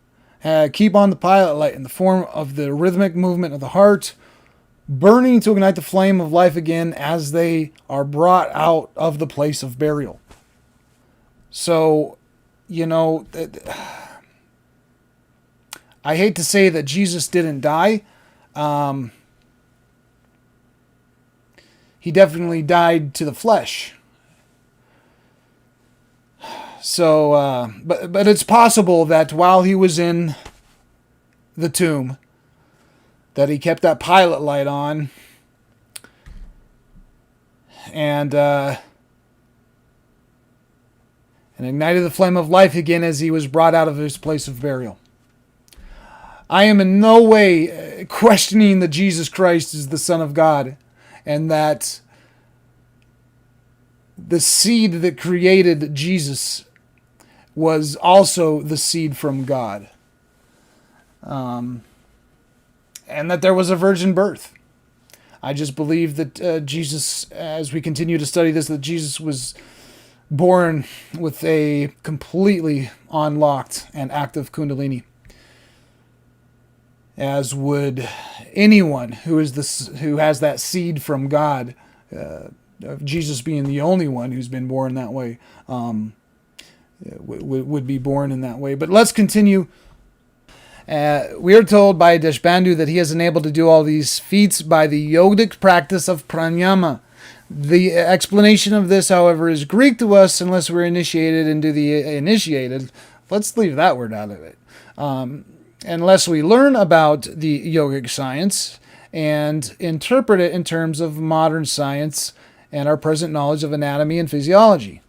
A: keep on the pilot light in the form of the rhythmic movement of the heart, burning to ignite the flame of life again as they are brought out of the place of burial. So, I hate to say that Jesus didn't die. He definitely died to the flesh. So, but it's possible that while he was in the tomb, that he kept that pilot light on, and ignited the flame of life again as he was brought out of his place of burial. I am in no way questioning that Jesus Christ is the Son of God, and that the seed that created Jesus was also the seed from God. And that there was a virgin birth. I just believe that Jesus, as we continue to study this, that Jesus was born with a completely unlocked and active Kundalini, as would anyone who has that seed from God. Jesus being the only one who's been born that way, would be born in that way. But let's continue. We are told by Deshbandhu that he is enabled to do all these feats by the yogic practice of pranayama. The explanation of this, however, is Greek to us unless we're initiated into the initiated. Let's leave that word out of it. Unless we learn about the yogic science and interpret it in terms of modern science and our present knowledge of anatomy and physiology.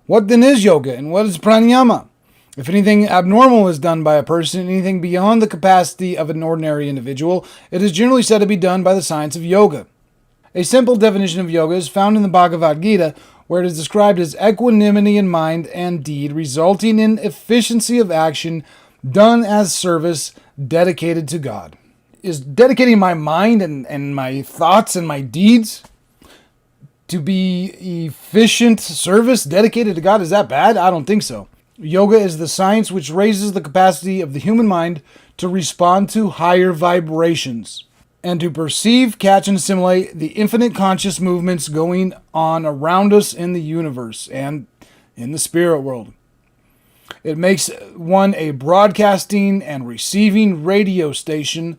A: What then is yoga, and what is pranayama? If anything abnormal is done by a person, anything beyond the capacity of an ordinary individual, it is generally said to be done by the science of yoga. A simple definition of yoga is found in the Bhagavad Gita, where it is described as equanimity in mind and deed, resulting in efficiency of action done as service dedicated to God. Is dedicating my mind and my thoughts and my deeds to be efficient service dedicated to God, is that bad? I don't think so. Yoga is the science which raises the capacity of the human mind to respond to higher vibrations and to perceive, catch, and assimilate the infinite conscious movements going on around us in the universe and in the spirit world. It makes one a broadcasting and receiving radio station.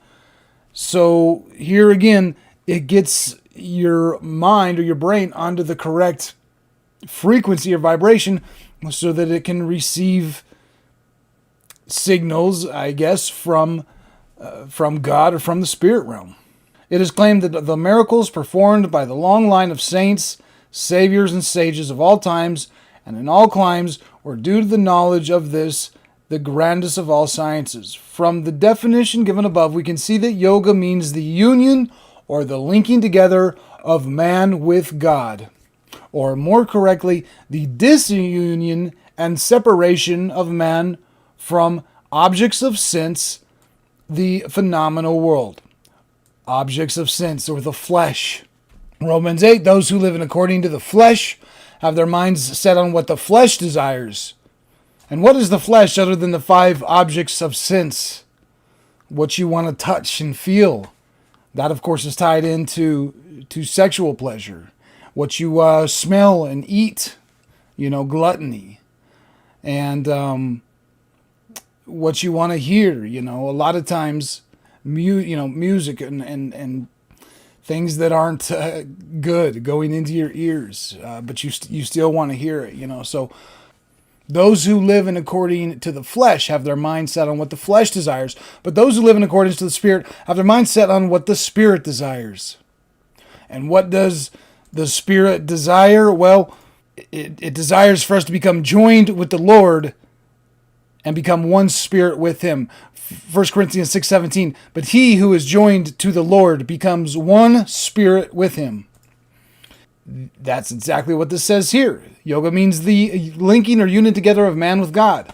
A: So here again, it gets your mind or your brain onto the correct frequency or vibration so that it can receive signals, I guess, from God or from the spirit realm. It is claimed that the miracles performed by the long line of saints, saviors, and sages of all times and in all climes were due to the knowledge of this, the grandest of all sciences. From the definition given above, we can see that yoga means the union or the linking together of man with God, or more correctly, the disunion and separation of man from objects of sense, the phenomenal world. Objects of sense, or the flesh. Romans 8, those who live in according to the flesh have their minds set on what the flesh desires. And what is the flesh other than the 5 objects of sense? What you want to touch and feel. That, of course, is tied into sexual pleasure. What you smell and eat, gluttony. And what you want to hear. You know, a lot of times, music and things that aren't good going into your ears, but you still want to hear it. You know, so those who live in according to the flesh have their mind set on what the flesh desires, but those who live in accordance to the Spirit have their mind set on what the Spirit desires. And what does the Spirit desire? Well, it desires for us to become joined with the Lord and become one spirit with Him. 1 Corinthians 6:17. But he who is joined to the Lord becomes one spirit with Him. That's exactly what this says here. Yoga means the linking or union together of man with God.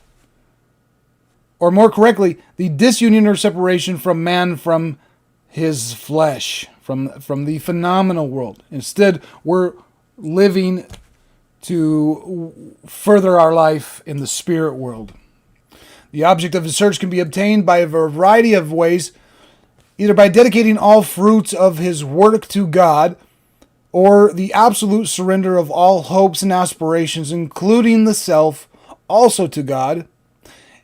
A: Or more correctly, the disunion or separation from man from his flesh, from the phenomenal world. Instead, we're living to further our life in the spirit world. The object of the search can be obtained by a variety of ways, either by dedicating all fruits of his work to God, or the absolute surrender of all hopes and aspirations, including the self, also to God,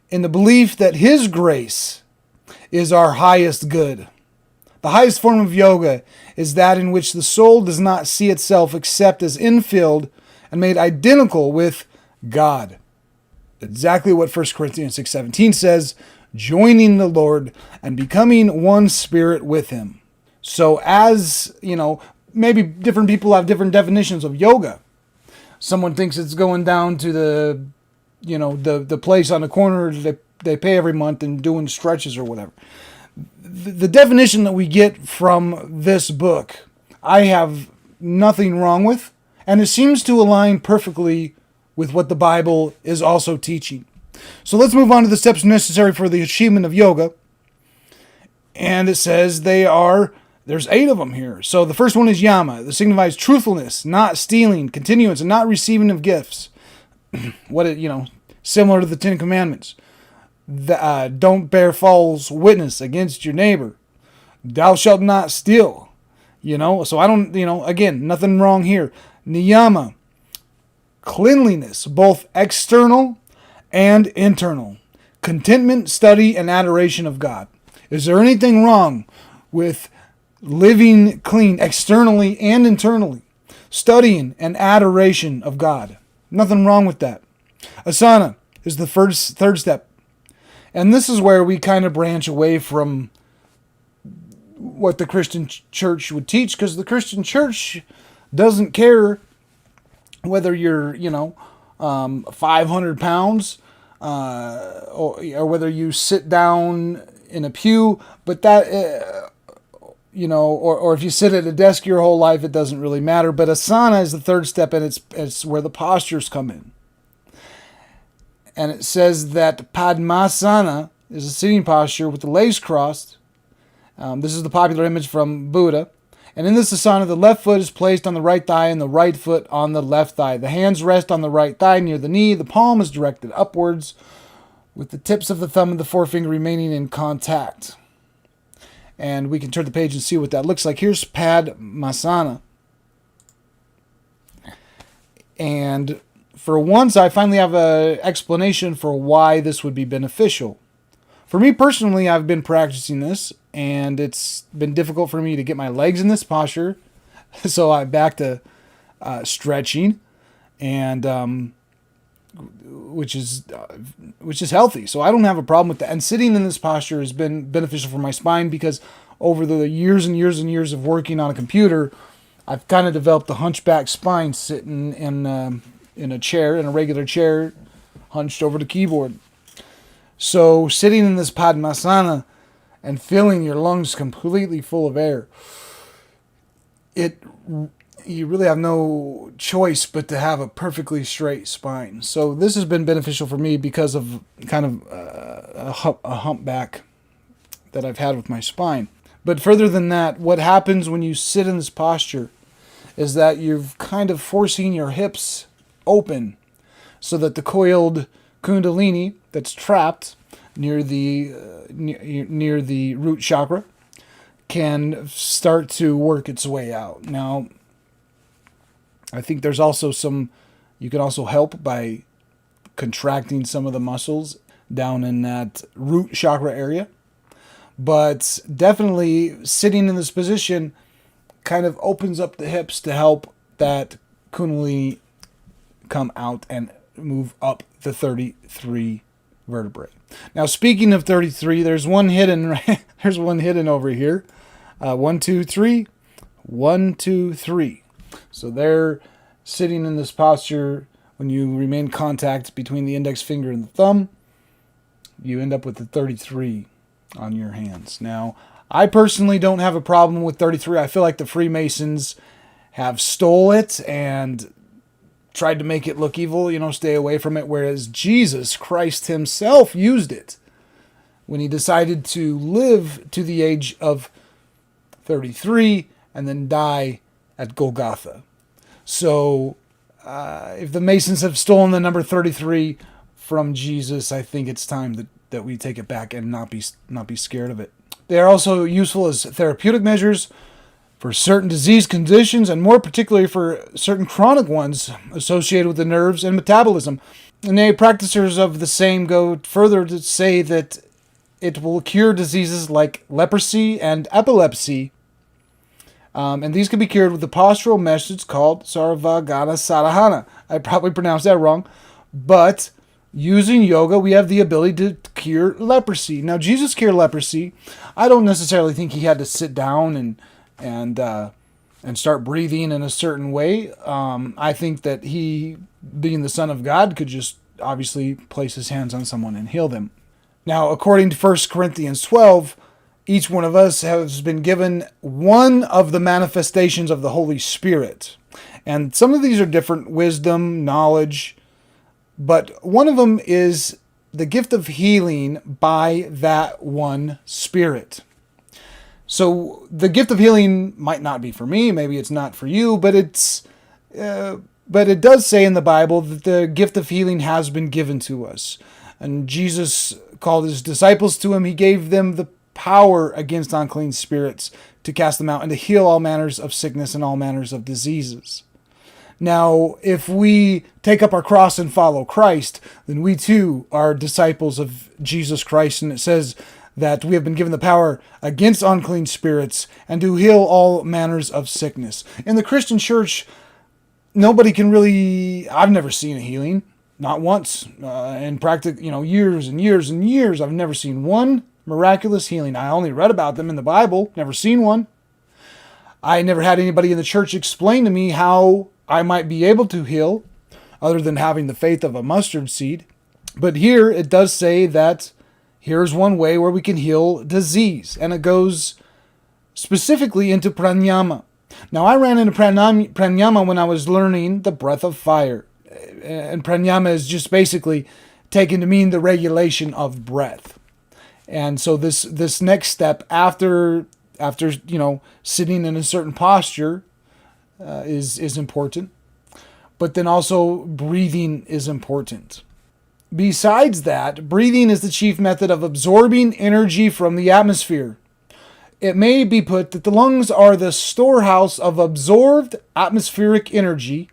A: in the belief that His grace is our highest good. The highest form of yoga is that in which the soul does not see itself except as infilled and made identical with God. Exactly what 1 Corinthians 6:17 says, joining the Lord and becoming one spirit with Him. So as, maybe different people have different definitions of yoga. Someone thinks it's going down to the place on the corner that they pay every month and doing stretches or whatever. The definition that we get from this book, I have nothing wrong with, and it seems to align perfectly with what the Bible is also teaching. So let's move on to the steps necessary for the achievement of yoga. And it says there's 8 of them here. So the first one is yama. This signifies truthfulness, not stealing, continuance, and not receiving of gifts. Similar to the 10 Commandments. Don't bear false witness against your neighbor. Thou shalt not steal. So I don't, again, nothing wrong here. Niyama, cleanliness, both external and internal. Contentment, study, and adoration of God. Is there anything wrong with living clean externally and internally? Studying and adoration of God. Nothing wrong with that. Asana is the third step. And this is where we kind of branch away from what the Christian church would teach, because the Christian church doesn't care whether you're, 500 pounds or whether you sit down in a pew, but that, or if you sit at a desk your whole life, it doesn't really matter. But asana is the third step, and it's where the postures come in. And it says that Padmasana is a sitting posture with the legs crossed. This is the popular image from Buddha. And in this asana, the left foot is placed on the right thigh and the right foot on the left thigh. The hands rest on the right thigh near the knee. The palm is directed upwards with the tips of the thumb and the forefinger remaining in contact. And we can turn the page and see what that looks like. Here's Padmasana. And for once, I finally have an explanation for why this would be beneficial. For me personally, I've been practicing this, and it's been difficult for me to get my legs in this posture. So I'm back to stretching, and which is healthy. So I don't have a problem with that. And sitting in this posture has been beneficial for my spine, because over the years and years and years of working on a computer, I've kind of developed a hunchback spine sitting in a chair, in a regular chair, hunched over the keyboard. So sitting in this Padmasana and filling your lungs completely full of air, you really have no choice but to have a perfectly straight spine. So this has been beneficial for me because of kind of a humpback that I've had with my spine. But further than that, what happens when you sit in this posture is that you're kind of forcing your hips open so that the coiled Kundalini that's trapped near the root chakra can start to work its way out. Now, I think there's also you can also help by contracting some of the muscles down in that root chakra area. But definitely sitting in this position kind of opens up the hips to help that Kundalini come out and move up the 33 vertebrae. Now, speaking of 33, there's one hidden. Right? There's one hidden over here. 1, 2, 3. 1, 2, 3. So they're sitting in this posture. When you remain contact between the index finger and the thumb, you end up with the 33 on your hands. Now, I personally don't have a problem with 33. I feel like the Freemasons have stole it and tried to make it look evil, stay away from it, whereas Jesus Christ himself used it when he decided to live to the age of 33 and then die at Golgotha. So, if the Masons have stolen the number 33 from Jesus, I think it's time that we take it back and not be scared of it. They are also useful as therapeutic measures for certain disease conditions, and more particularly for certain chronic ones associated with the nerves and metabolism. And the practitioners of the same go further to say that it will cure diseases like leprosy and epilepsy. And these can be cured with the postural methods called Sarvagana Sadhana. I probably pronounced that wrong. But using yoga, we have the ability to cure leprosy. Now, Jesus cured leprosy. I don't necessarily think he had to sit down and start breathing in a certain way. I think that he, being the Son of God, could just obviously place his hands on someone and heal them. Now, according to 1 Corinthians 12, each one of us has been given one of the manifestations of the Holy Spirit. And some of these are different: wisdom, knowledge. But one of them is the gift of healing by that one Spirit. So the gift of healing might not be for me, maybe it's not for you, but it does say in the Bible that the gift of healing has been given to us. And Jesus called his disciples to him. He gave them the power against unclean spirits to cast them out and to heal all manners of sickness and all manners of diseases. Now, if we take up our cross and follow Christ, then we too are disciples of Jesus Christ. And it says that we have been given the power against unclean spirits and to heal all manners of sickness. In the Christian church, nobody can really, I've never seen a healing, not once. In practice, years and years and years, I've never seen one miraculous healing. I only read about them in the Bible, never seen one. I never had anybody in the church explain to me how I might be able to heal, other than having the faith of a mustard seed. But here it does say that here's one way where we can heal disease, and it goes specifically into pranayama. Now, I ran into pranayama when I was learning the breath of fire. And pranayama is just basically taken to mean the regulation of breath. And so this next step after sitting in a certain posture is important. But then also breathing is important. Besides that, breathing is the chief method of absorbing energy from the atmosphere. It may be put that the lungs are the storehouse of absorbed atmospheric energy,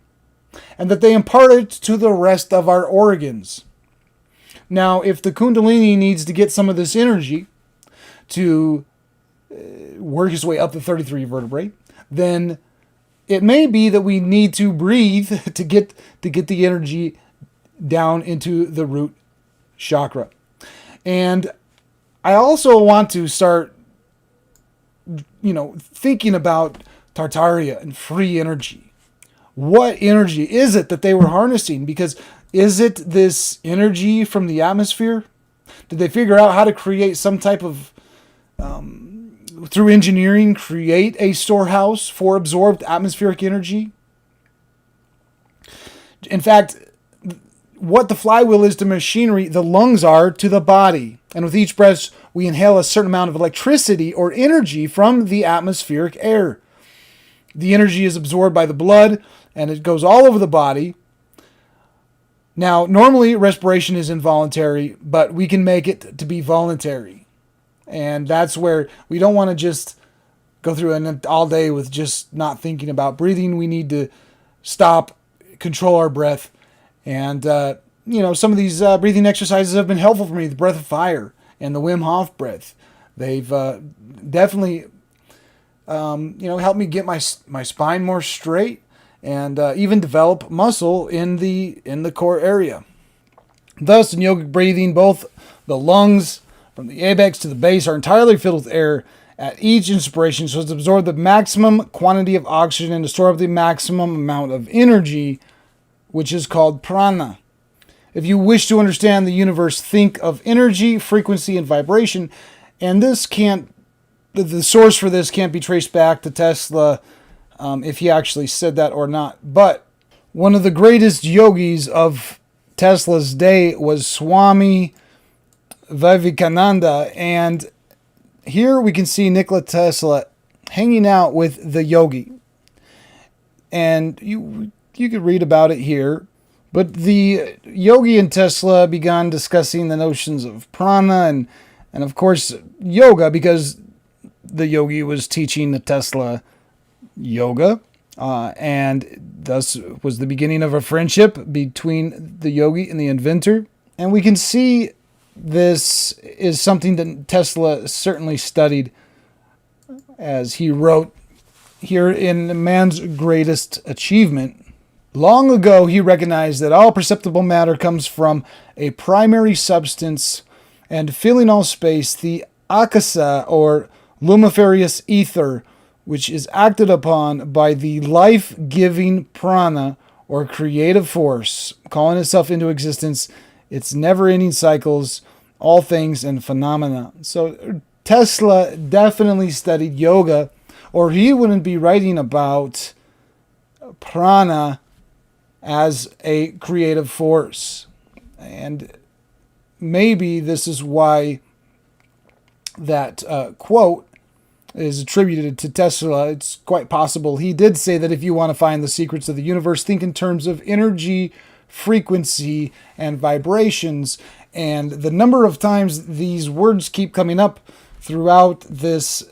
A: and that they impart it to the rest of our organs. Now, if the Kundalini needs to get some of this energy to work its way up the 33 vertebrae, then it may be that we need to breathe to get the energy down into the root chakra. And I also want to start, thinking about Tartaria and free energy. What energy is it that they were harnessing? Because is it this energy from the atmosphere? Did they figure out how to create some type of, through engineering, create a storehouse for absorbed atmospheric energy? In fact, what the flywheel is to machinery, the lungs are to the body. And with each breath, we inhale a certain amount of electricity or energy from the atmospheric air. The energy is absorbed by the blood, and it goes all over the body. Now, normally respiration is involuntary, but we can make it to be voluntary. And that's where we don't want to just go through all day with just not thinking about breathing. We need to stop, control our breath, and some of these breathing exercises have been helpful for me. The breath of fire and the Wim Hof breath. They've definitely, helped me get my spine more straight and even develop muscle in the core area. Thus, in yogic breathing, both the lungs from the apex to the base are entirely filled with air at each inspiration, so as to absorb the maximum quantity of oxygen and to store up the maximum amount of energy, which is called prana. If you wish to understand the universe, think of energy, frequency, and vibration, and the source for this can't be traced back to Tesla, if he actually said that or not. But one of the greatest yogis of Tesla's day was Swami Vivekananda, and here we can see Nikola Tesla hanging out with the yogi. And you could read about it here. But the yogi and Tesla began discussing the notions of prana and of course yoga, because the yogi was teaching the Tesla yoga. And thus was the beginning of a friendship between the yogi and the inventor. And we can see this is something that Tesla certainly studied, as he wrote here in Man's Greatest Achievement. Long ago, he recognized that all perceptible matter comes from a primary substance, and filling all space, the akasa, or lumiferious ether, which is acted upon by the life-giving prana, or creative force, calling itself into existence, its never-ending cycles, all things and phenomena. So Tesla definitely studied yoga, or he wouldn't be writing about prana as a creative force. And maybe this is why that quote is attributed to Tesla. It's quite possible he did say that if you want to find the secrets of the universe, think in terms of energy, frequency, and vibrations. And the number of times these words keep coming up throughout this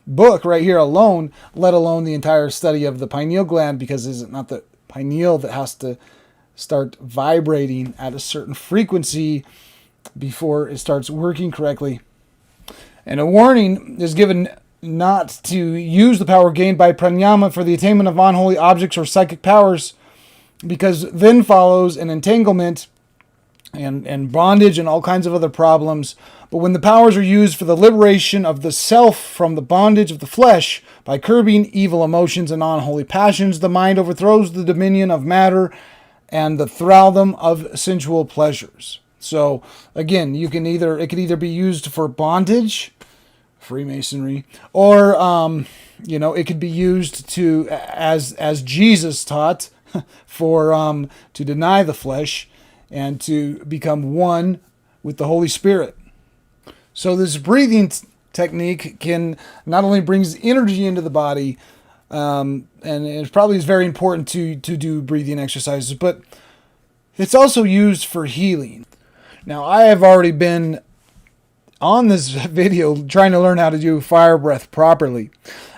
A: book right here alone, let alone the entire study of the pineal gland, because is it not the pineal that has to start vibrating at a certain frequency before it starts working correctly? And a warning is given not to use the power gained by pranayama for the attainment of unholy objects or psychic powers, because then follows an entanglement and bondage and all kinds of other problems. But when the powers are used for the liberation of the self from the bondage of the flesh, by curbing evil emotions and unholy passions, the mind overthrows the dominion of matter and the thraldom of sensual pleasures. So again, it could either be used for bondage, Freemasonry, or it could be used to, as Jesus taught, for to deny the flesh and to become one with the Holy Spirit. So this breathing technique can not only brings energy into the body, and it probably is very important to do breathing exercises, but it's also used for healing. Now, I have already been on this video trying to learn how to do fire breath properly.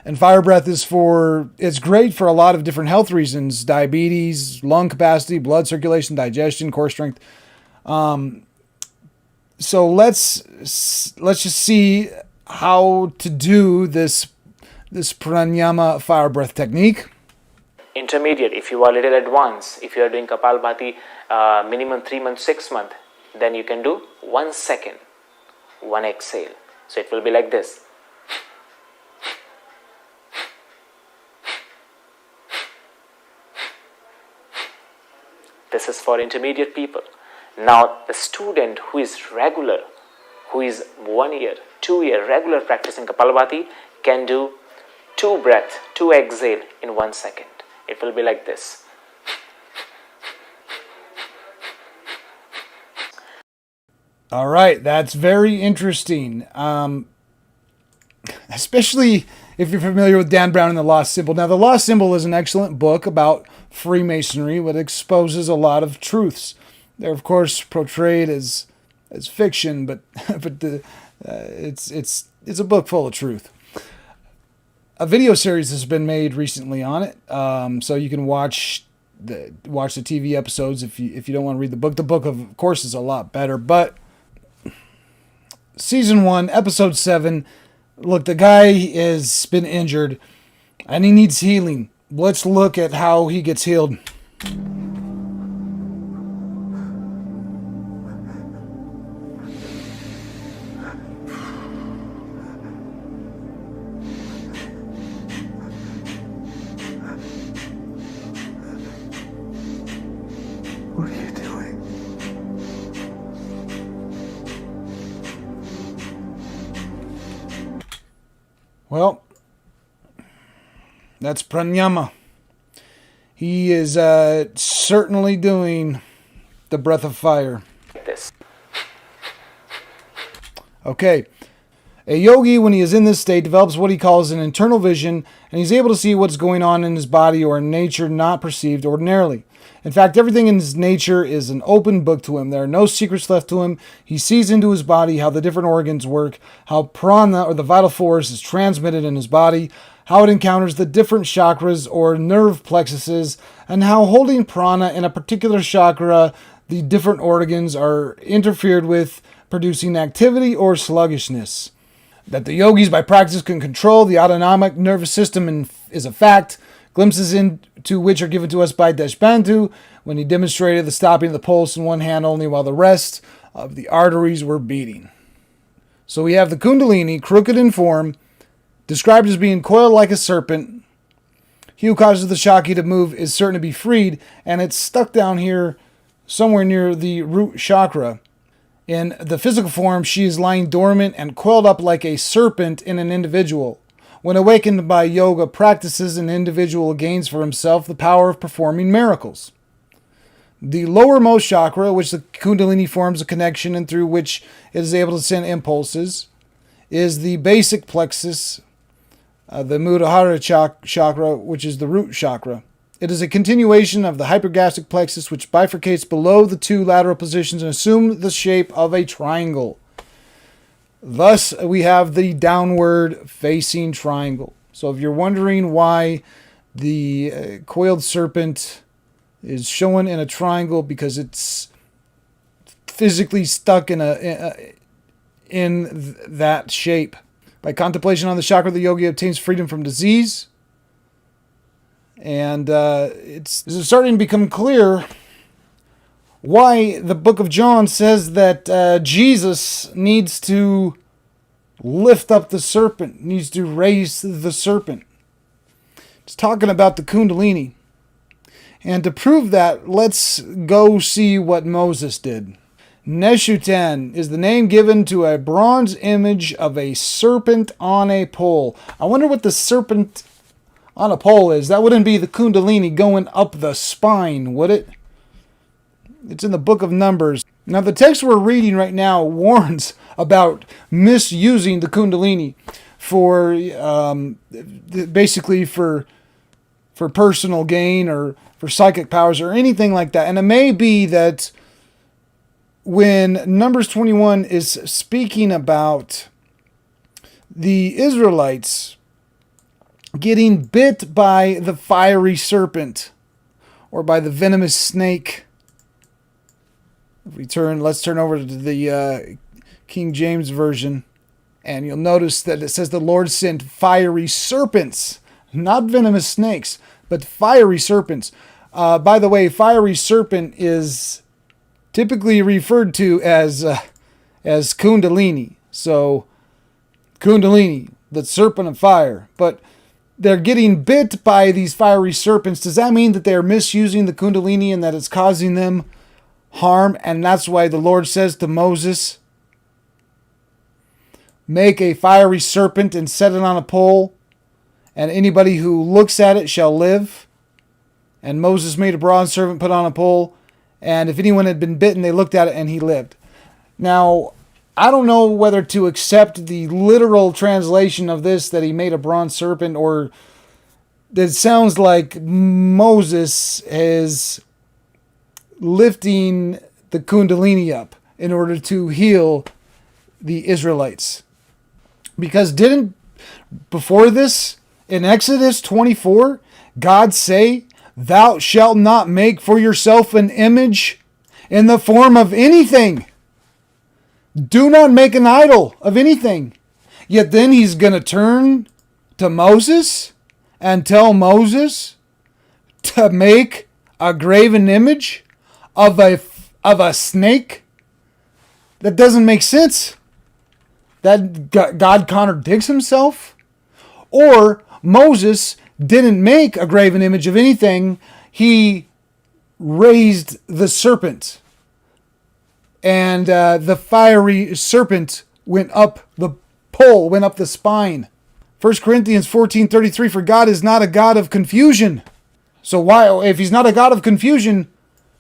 A: And fire breath it's great for a lot of different health reasons: diabetes, lung capacity, blood circulation, digestion, core strength. So let's just see how to do this pranayama fire breath technique.
C: Intermediate, if you are a little advanced, if you are doing Kapalbhati minimum 3 months, 6 months, then you can do 1 second, 1 exhale. So it will be like this. This is for intermediate people. Now, the student who is regular, who is 1 year, 2 year regular practicing Kapalbhati, can do 2 breath, 2 exhale in 1 second. It will be like this.
A: All right, that's very interesting. Especially if you're familiar with Dan Brown and the Lost Symbol. Now, The Lost Symbol is an excellent book about Freemasonry that exposes a lot of truths. They're, of course, portrayed as fiction, but it's a book full of truth. A video series has been made recently on it, so you can watch watch the TV episodes if you don't want to read the book. The book, of course, is a lot better. But season 1, episode 7. Look, the guy has been injured and he needs healing. Let's look at how he gets healed.
D: What are you doing?
A: Well, that's pranayama. He is certainly doing the breath of fire.
C: This.
A: Okay. A yogi, when he is in this state, develops what he calls an internal vision, and he's able to see what's going on in his body or in nature not perceived ordinarily. In fact, everything in his nature is an open book to him. There are no secrets left to him. He sees into his body how the different organs work, how prana, or the vital force, is transmitted in his body, how it encounters the different chakras or nerve plexuses, and how holding prana in a particular chakra, the different organs are interfered with, producing activity or sluggishness. That the yogis by practice can control the autonomic nervous system is a fact, glimpses into which are given to us by Deshbandhu when he demonstrated the stopping of the pulse in one hand only while the rest of the arteries were beating. So we have the Kundalini, crooked in form, described as being coiled like a serpent. He who causes the Shakti to move is certain to be freed, and it's stuck down here somewhere near the root chakra. In the physical form, she is lying dormant and coiled up like a serpent in an individual. When awakened by yoga practices, an individual gains for himself the power of performing miracles. The lowermost chakra, which the Kundalini forms a connection and through which it is able to send impulses, is the basic plexus, the Muladhara chakra, which is the root chakra. It is a continuation of the hypergastric plexus, which bifurcates below the two lateral positions and assumes the shape of a triangle. Thus, we have the downward facing triangle. So if you're wondering why the coiled serpent is shown in a triangle, because it's physically stuck in that shape. By contemplation on the chakra, the yogi obtains freedom from disease. And it's starting to become clear why the book of John says that Jesus needs to lift up the serpent, needs to raise the serpent. It's talking about the Kundalini. And to prove that, let's go see what Moses did. Neshutan is the name given to a bronze image of a serpent on a pole. I wonder what the serpent on a pole is. That wouldn't be the Kundalini going up the spine, would it? It's in the book of Numbers. Now, the text we're reading right now warns about misusing the Kundalini for basically for personal gain or for psychic powers or anything like that. And it may be that when Numbers 21 is speaking about the Israelites getting bit by the fiery serpent or by the venomous snake. Let's turn over to the King James Version, and you'll notice that it says the Lord sent fiery serpents, not venomous snakes, but fiery serpents. By the way, fiery serpent is typically referred to as Kundalini. So, Kundalini, the serpent of fire. But they're getting bit by these fiery serpents. Does that mean that they're misusing the Kundalini and that it's causing them harm? And that's why the Lord says to Moses, make a fiery serpent and set it on a pole, and anybody who looks at it shall live. And Moses made a bronze serpent, put on a pole, and if anyone had been bitten, they looked at it and he lived. Now, I don't know whether to accept the literal translation of this, that he made a bronze serpent, or it sounds like Moses is lifting the Kundalini up in order to heal the Israelites. Because before this, in Exodus 24, God say, Thou shalt not make for yourself an image in the form of anything. Do not make an idol of anything. Yet then he's going to turn to Moses and tell Moses to make a graven image of a snake. That doesn't make sense. That God contradicts himself. Or Moses didn't make a graven image of anything. He raised the serpent. And the fiery serpent went up the pole, went up the spine. 1 Corinthians 14:33, for God is not a God of confusion. So why, if he's not a God of confusion,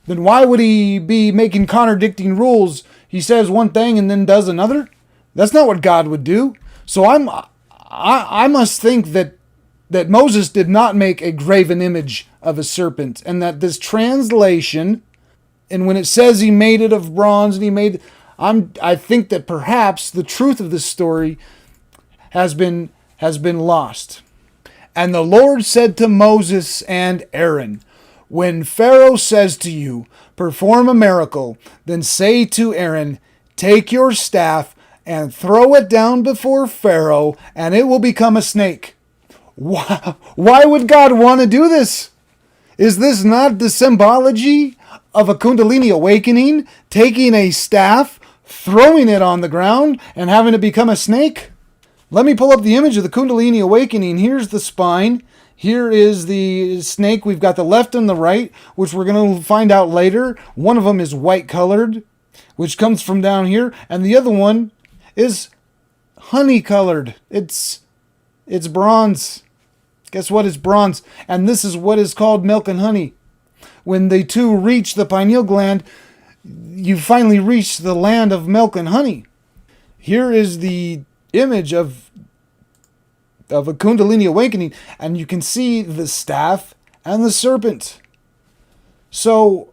A: then why would he be making contradicting rules? He says one thing and then does another. That's not what God would do. So I must think that Moses did not make a graven image of a serpent, and that this translation, and when it says he made it of bronze and I think that perhaps the truth of this story has been lost. And the Lord said to Moses and Aaron, when Pharaoh says to you, perform a miracle, then say to Aaron, take your staff and throw it down before Pharaoh, and it will become a snake. Why would God want to do this? Is this not the symbology of a Kundalini awakening, taking a staff, throwing it on the ground, and having it become a snake? Let me pull up the image of the Kundalini awakening. Here's the spine. Here is the snake. We've got the left and the right, which we're going to find out later. One of them is white colored, which comes from down here, and the other one is honey colored. It's bronze. Guess what? It's bronze. And this is what is called milk and honey. When the two reach the pineal gland, you finally reach the land of milk and honey. Here is the image of a Kundalini awakening, and you can see the staff and the serpent. So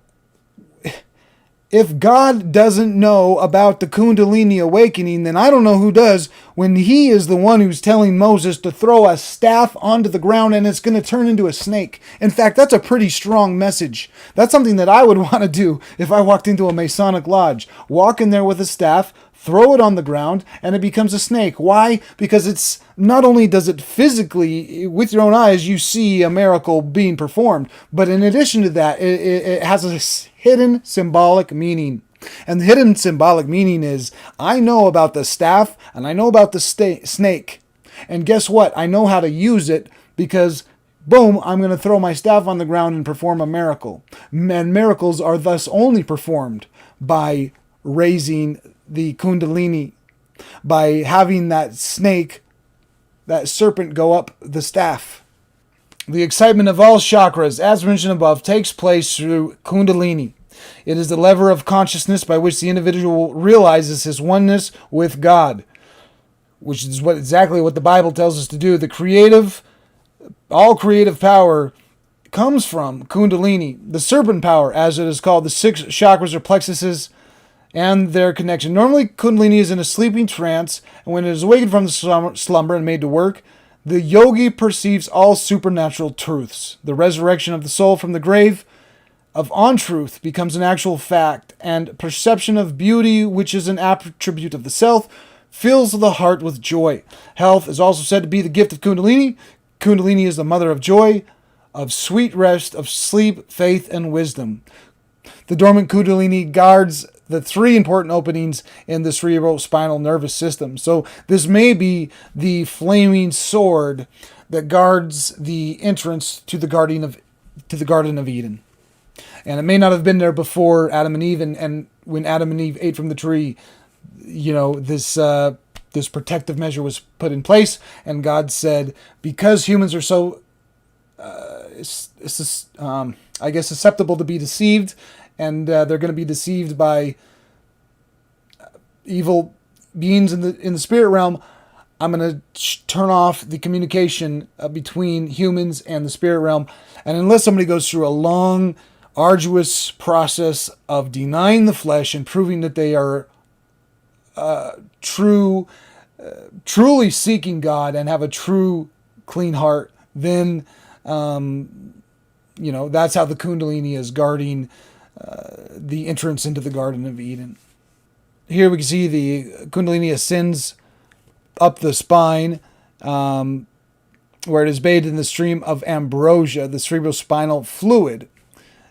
A: if God doesn't know about the Kundalini awakening, then I don't know who does, when he is the one who's telling Moses to throw a staff onto the ground and it's going to turn into a snake. In fact, that's a pretty strong message. That's something that I would want to do if I walked into a Masonic lodge. Walk in there with a staff, throw it on the ground, and it becomes a snake. Why? Because it's not only does it physically, with your own eyes, you see a miracle being performed, but in addition to that, it has a hidden symbolic meaning. And the hidden symbolic meaning is, I know about the staff and I know about the snake. And guess what? I know how to use it because, boom, I'm going to throw my staff on the ground and perform a miracle. And miracles are thus only performed by raising the Kundalini, by having that snake, that serpent go up the staff. The excitement of all chakras, as mentioned above, takes place through Kundalini. It is the lever of consciousness by which the individual realizes his oneness with God, which is exactly what the Bible tells us to do. All creative power comes from Kundalini, the serpent power, as it is called. The 6 chakras or plexuses and their connection. Normally, Kundalini is in a sleeping trance, and when it is awakened from the slumber and made to work, the yogi perceives all supernatural truths. The resurrection of the soul from the grave of untruth becomes an actual fact, and perception of beauty, which is an attribute of the self, fills the heart with joy. Health is also said to be the gift of Kundalini. Kundalini is the mother of joy, of sweet rest, of sleep, faith, and wisdom. The dormant Kundalini guards the 3 important openings in the cerebrospinal nervous system. So this may be the flaming sword that guards the entrance to the Garden of Eden. And it may not have been there before Adam and Eve, and when Adam and Eve ate from the tree, this protective measure was put in place, and God said, because humans are so susceptible to be deceived, and they're going to be deceived by evil beings in the spirit realm, I'm going to turn off the communication between humans and the spirit realm. And unless somebody goes through a long, arduous process of denying the flesh and proving that they are truly seeking God and have a true clean heart, then That's how the Kundalini is guarding the entrance into the Garden of Eden. Here we can see the Kundalini ascends up the spine, where it is bathed in the stream of ambrosia, the cerebrospinal fluid.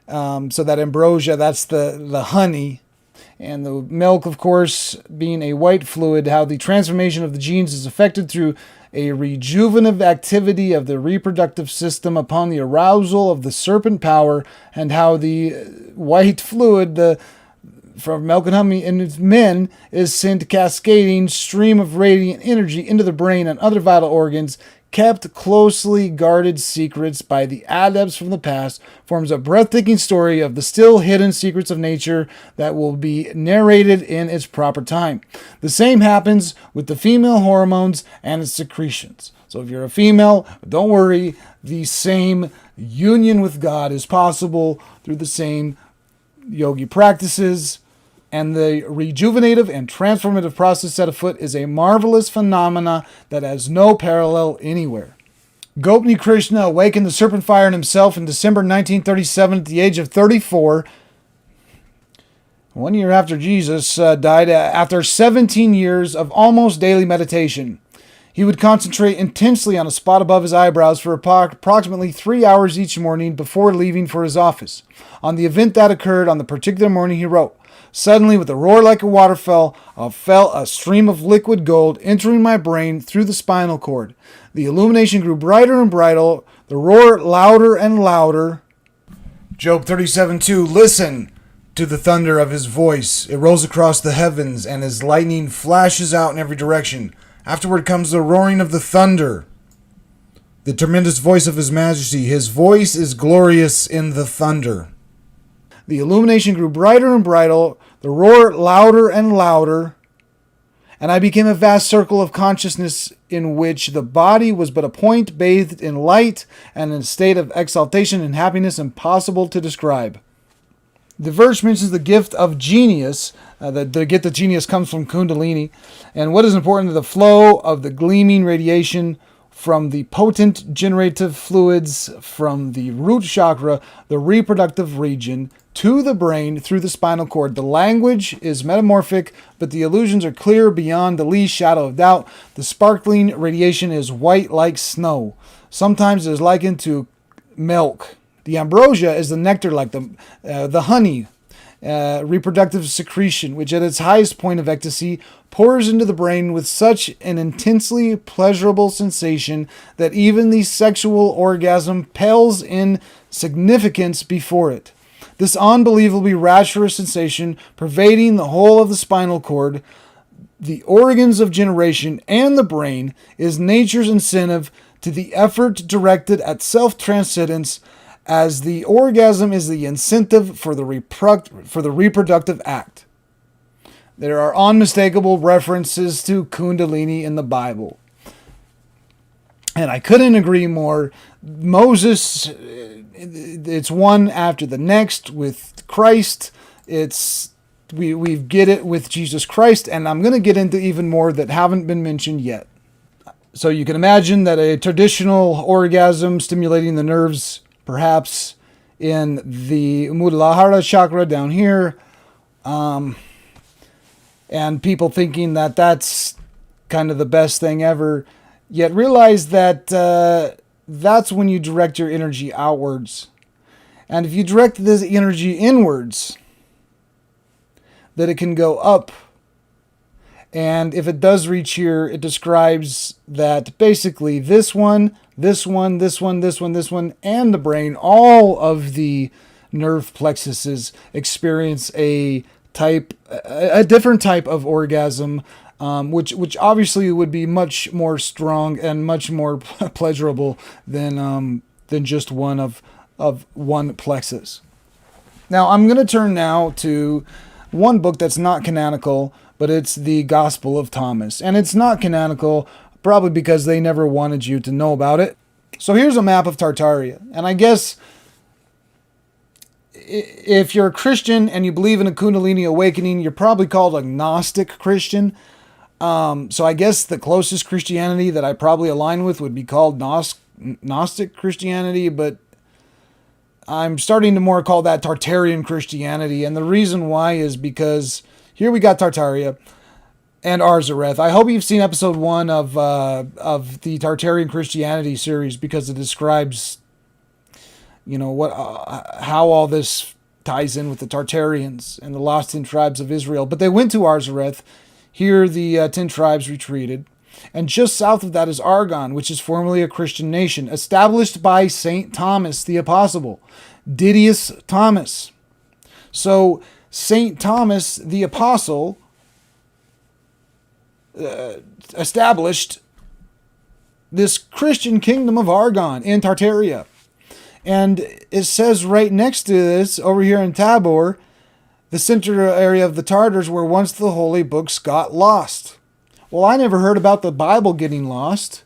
A: So that ambrosia, that's the honey. And the milk, of course, being a white fluid, how the transformation of the genes is affected through a rejuvenative activity of the reproductive system upon the arousal of the serpent power, and how the white fluid, from milk and honey in men, is sent cascading stream of radiant energy into the brain and other vital organs, kept closely guarded secrets by the adepts from the past, forms a breathtaking story of the still hidden secrets of nature that will be narrated in its proper time. The same happens with the female hormones and its secretions. So if you're a female, don't worry, the same union with God is possible through the same yogi practices. And the rejuvenative and transformative process set afoot is a marvelous phenomena that has no parallel anywhere. Gopni Krishna awakened the serpent fire in himself in December 1937 at the age of 34, 1 year after Jesus died, after 17 years of almost daily meditation. He would concentrate intensely on a spot above his eyebrows for approximately 3 hours each morning before leaving for his office. On the event that occurred on the particular morning, he wrote, "Suddenly, with a roar like a waterfall, fell a stream of liquid gold entering my brain through the spinal cord. The illumination grew brighter and brighter, the roar louder and louder." Job 37:2, "Listen to the thunder of his voice. It rolls across the heavens, and his lightning flashes out in every direction. Afterward comes the roaring of the thunder, the tremendous voice of his majesty. His voice is glorious in the thunder." The illumination grew brighter and brighter, the roar louder and louder, and I became a vast circle of consciousness in which the body was but a point bathed in light and in a state of exaltation and happiness impossible to describe. The verse mentions the gift of genius. The gift of genius comes from Kundalini. And what is important, the flow of the gleaming radiation from the potent generative fluids from the root chakra, the reproductive region, to the brain through the spinal cord. The language is metamorphic, but the illusions are clear beyond the least shadow of doubt. The sparkling radiation is white like snow. Sometimes it is likened to milk. The ambrosia is the nectar, like the honey, reproductive secretion, which at its highest point of ecstasy pours into the brain with such an intensely pleasurable sensation that even the sexual orgasm pales in significance before it. This unbelievably rapturous sensation pervading the whole of the spinal cord, the organs of generation, and the brain is nature's incentive to the effort directed at self-transcendence, as the orgasm is the incentive for the reproductive act. There are unmistakable references to Kundalini in the Bible. And I couldn't agree more. Moses, it's one after the next with Christ. We get it with Jesus Christ, and I'm going to get into even more that haven't been mentioned yet. So you can imagine that a traditional orgasm stimulating the nerves, perhaps in the Muladhara chakra down here, and people thinking that that's kind of the best thing ever, yet realize that that's when you direct your energy outwards. And if you direct this energy inwards, that it can go up. And if it does reach here, it describes that basically this one, and the brain, all of the nerve plexuses experience a different type of orgasm, which obviously would be much more strong and much more pleasurable than just one of one plexus. Now I'm going to turn now to one book that's not canonical, but it's the Gospel of Thomas. And it's not canonical probably because they never wanted you to know about it. So here's a map of Tartaria. And I guess if you're a Christian and you believe in a Kundalini awakening, you're probably called a Gnostic Christian. So I guess the closest Christianity that I probably align with would be called Gnostic Christianity. But I'm starting to more call that Tartarian Christianity. And the reason why is because here we got Tartaria and Arzareth. I hope you've seen episode 1 of the Tartarian Christianity series, because it describes, how all this ties in with the Tartarians and the lost 10 tribes of Israel. But they went to Arzareth. Here the 10 tribes retreated. And just south of that is Argon, which is formerly a Christian nation, established by St. Thomas the Apostle, Didymus Thomas. So St. Thomas the Apostle established this Christian kingdom of Argon in Tartaria. And it says right next to this, over here in Tabor, the center area of the Tartars, where once the holy books got lost. Well, I never heard about the Bible getting lost.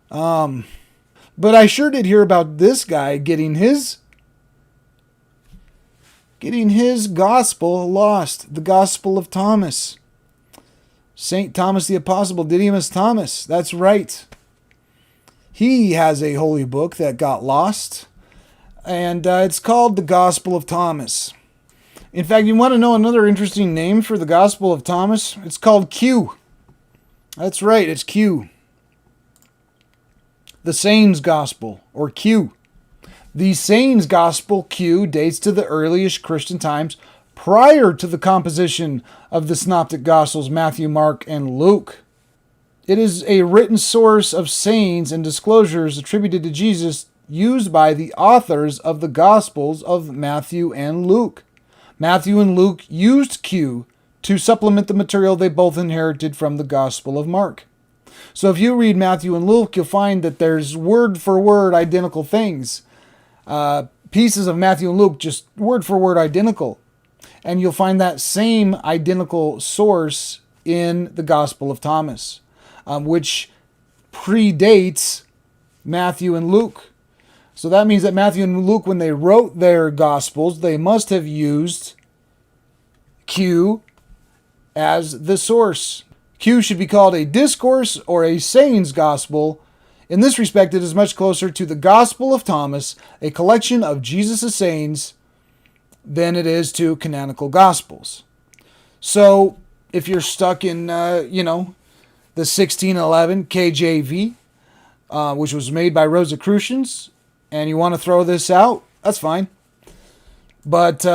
A: But I sure did hear about this guy getting his gospel lost. The Gospel of Thomas. St. Thomas the Apostle, Didymus Thomas. That's right. He has a holy book that got lost. And it's called the Gospel of Thomas. In fact, you want to know another interesting name for the Gospel of Thomas? It's called Q. That's right, it's Q. The Saints Gospel, or Q. The Saints Gospel, Q, dates to the earliest Christian times prior to the composition of the Synoptic Gospels, Matthew, Mark, and Luke. It is a written source of sayings and disclosures attributed to Jesus used by the authors of the Gospels of Matthew and Luke. Matthew and Luke used Q to supplement the material they both inherited from the Gospel of Mark. So if you read Matthew and Luke, you'll find that there's word for word identical things. Pieces of Matthew and Luke, just word for word identical. And you'll find that same identical source in the Gospel of Thomas, which predates Matthew and Luke. So that means that Matthew and Luke, when they wrote their Gospels, they must have used Q as the source. Q should be called a discourse or a sayings gospel. In this respect, it is much closer to the Gospel of Thomas, a collection of Jesus' sayings, than it is to canonical gospels. So, if you're stuck in, the 1611 KJV, which was made by Rosicrucians, and you want to throw this out, that's fine. But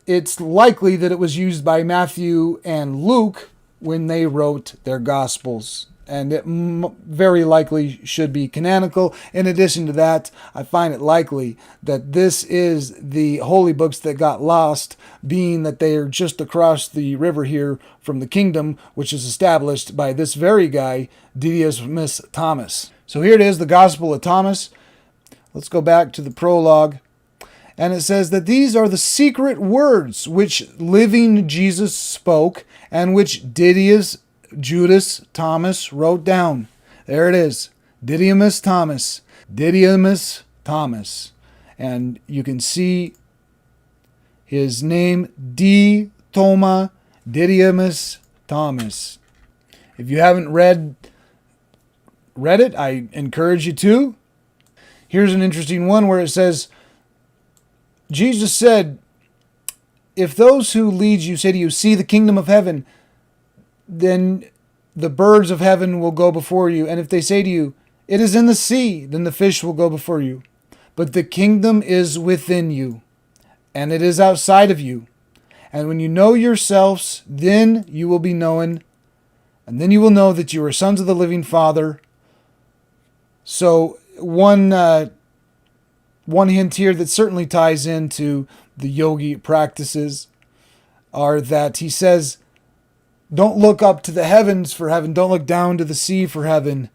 A: it's likely that it was used by Matthew and Luke when they wrote their Gospels. And it very likely should be canonical. In addition to that, I find it likely that this is the holy books that got lost, being that they are just across the river here from the kingdom, which is established by this very guy, Didymus Thomas. So here it is, the Gospel of Thomas. Let's go back to the prologue. And it says that these are the secret words which living Jesus spoke, and which Didymus Judas Thomas wrote down. There it is. Didymus Thomas. Didymus Thomas. And you can see his name, D. Thoma Didymus Thomas. If you haven't read it, I encourage you to. Here's an interesting one where it says, Jesus said, if those who lead you say to you, see the kingdom of heaven, then the birds of heaven will go before you. And if they say to you, it is in the sea, then the fish will go before you. But the kingdom is within you, and it is outside of you. And when you know yourselves, then you will be known, and then you will know that you are sons of the living Father. So one hint here that certainly ties into the yogi practices are that he says, don't look up to the heavens for heaven. Don't look down to the sea for heaven.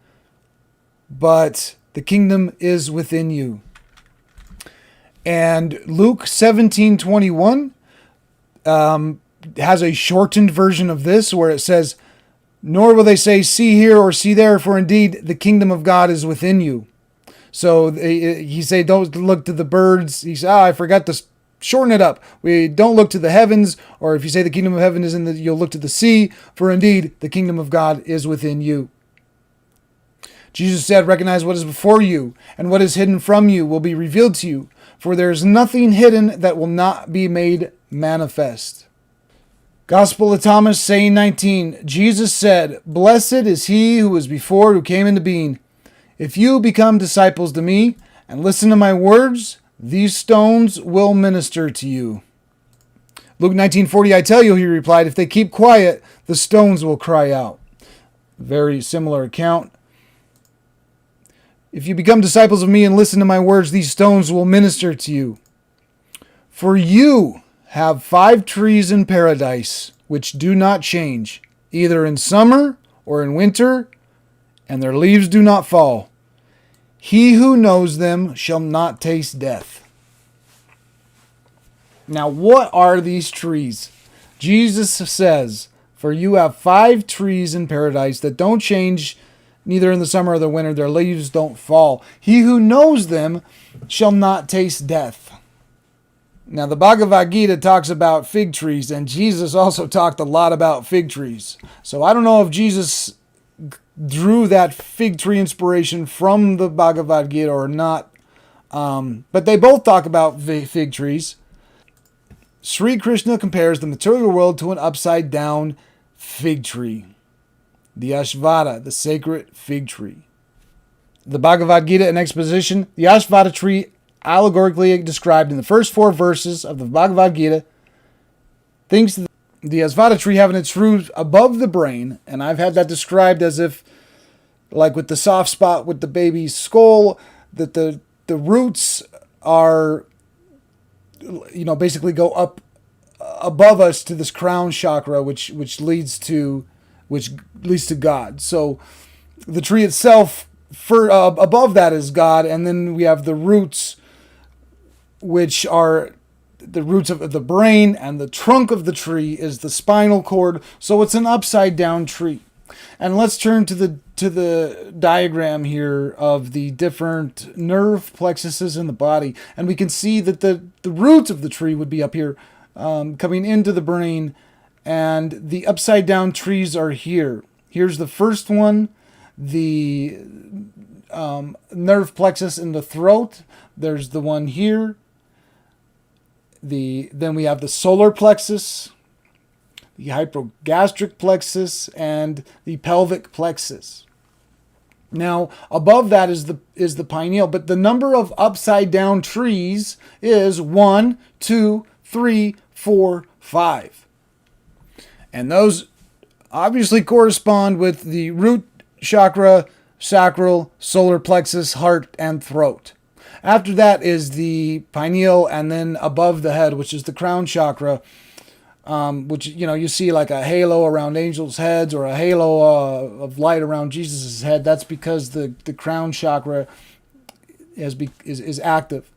A: But the kingdom is within you. And Luke 17:21 has a shortened version of this where it says, nor will they say, see here or see there, for indeed the kingdom of God is within you. So he say, don't look to the birds. He said, I forgot to shorten it up. We don't look to the heavens, or if you say the kingdom of heaven is in you'll look to the sea, for indeed the kingdom of God is within you. Jesus said, recognize what is before you, and what is hidden from you will be revealed to you. For there is nothing hidden that will not be made manifest. Gospel of Thomas, saying 19, Jesus said, blessed is he who was before, who came into being. If you become disciples to me, and listen to my words, these stones will minister to you. Luke 19:40, I tell you, he replied, if they keep quiet, the stones will cry out. Very similar account. If you become disciples of me and listen to my words, these stones will minister to you. For you have 5 trees in paradise, which do not change, either in summer or in winter, and their leaves do not fall. He who knows them shall not taste death. Now, what are these trees? Jesus says, for you have 5 trees in paradise that don't change neither in the summer or the winter, their leaves don't fall. He who knows them shall not taste death. Now, the Bhagavad Gita talks about fig trees, and Jesus also talked a lot about fig trees. So I don't know if Jesus drew that fig tree inspiration from the Bhagavad Gita or not, but they both talk about fig trees. Sri Krishna compares the material world to an upside-down fig tree. The Ashvata, the sacred fig tree. The Bhagavad Gita in exposition, the Ashvata tree, allegorically described in the first 4 verses of the Bhagavad Gita, thinks the Ashvata tree having its roots above the brain, and I've had that described as if, like with the soft spot with the baby's skull, that the roots are, basically go up above us to this crown chakra, which leads to God. So the tree itself, above that is God, and then we have the roots, which are the roots of the brain, and the trunk of the tree is the spinal cord. So it's an upside down tree. And let's turn to the diagram here of the different nerve plexuses in the body, and we can see that the roots of the tree would be up here, coming into the brain, and the upside down trees are here. Here's the first one, the nerve plexus in the throat. There's the one here. Then we have the solar plexus, the hypogastric plexus, and the pelvic plexus. Now, above that is the pineal, but the number of upside down trees is 1, 2, 3, 4, 5. And those obviously correspond with the root chakra, sacral, solar plexus, heart, and throat. After that is the pineal, and then above the head, which is the crown chakra, which, you see like a halo around angels' heads, or a halo of light around Jesus' head. That's because the crown chakra is active.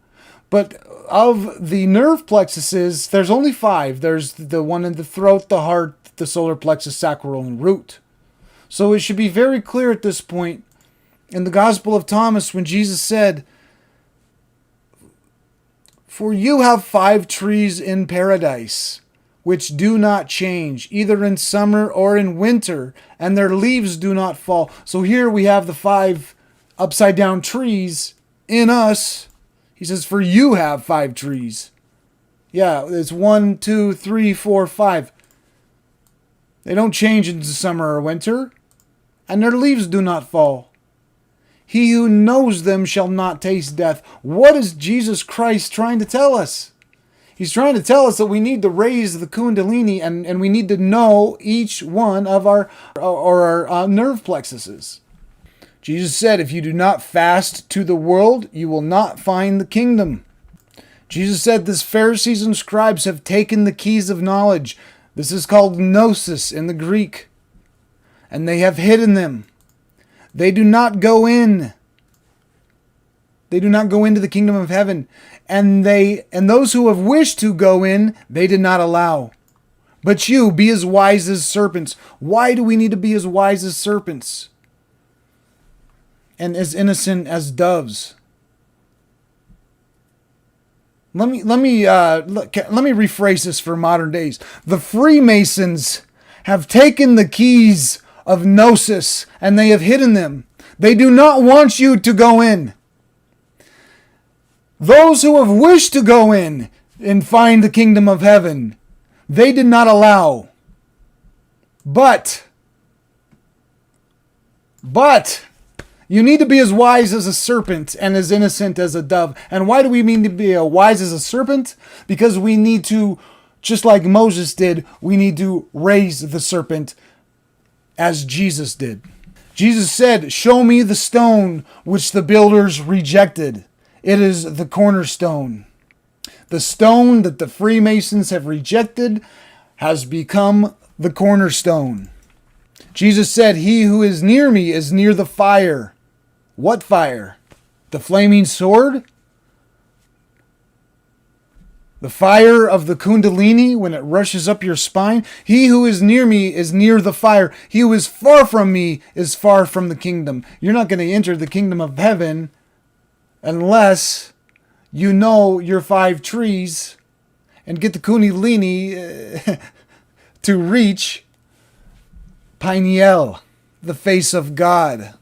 A: But of the nerve plexuses, there's only 5. There's the one in the throat, the heart, the solar plexus, sacral, and root. So it should be very clear at this point in the Gospel of Thomas when Jesus said, for you have 5 trees in paradise, which do not change, either in summer or in winter, and their leaves do not fall. So here we have the 5 upside down trees in us. He says, for you have 5 trees. Yeah, it's 1, 2, 3, 4, 5. They don't change into summer or winter, and their leaves do not fall. He who knows them shall not taste death. What is Jesus Christ trying to tell us? He's trying to tell us that we need to raise the Kundalini, and we need to know each one of our nerve plexuses. Jesus said, if you do not fast to the world, you will not find the kingdom. Jesus said, the Pharisees and scribes have taken the keys of knowledge. This is called gnosis in the Greek. And they have hidden them. They do not go in. They do not go into the kingdom of heaven. And those who have wished to go in, they did not allow. But you, be as wise as serpents. Why do we need to be as wise as serpents? And as innocent as doves? Let me rephrase this for modern days. The Freemasons have taken the keys of gnosis, and they have hidden them. They do not want you to go in. Those who have wished to go in and find the kingdom of heaven, they did not allow. But you need to be as wise as a serpent and as innocent as a dove. And why do we mean to be wise as a serpent? Because we need to, just like Moses did, we need to raise the serpent as Jesus did. Jesus said, "Show me the stone which the builders rejected. It is the cornerstone." The stone that the Freemasons have rejected has become the cornerstone. Jesus said, "He who is near me is near the fire." What fire? The flaming sword? The fire of the Kundalini when it rushes up your spine? He who is near me is near the fire. He who is far from me is far from the kingdom. You're not going to enter the kingdom of heaven unless you know your 5 trees and get the Kundalini to reach Pineal, the face of God.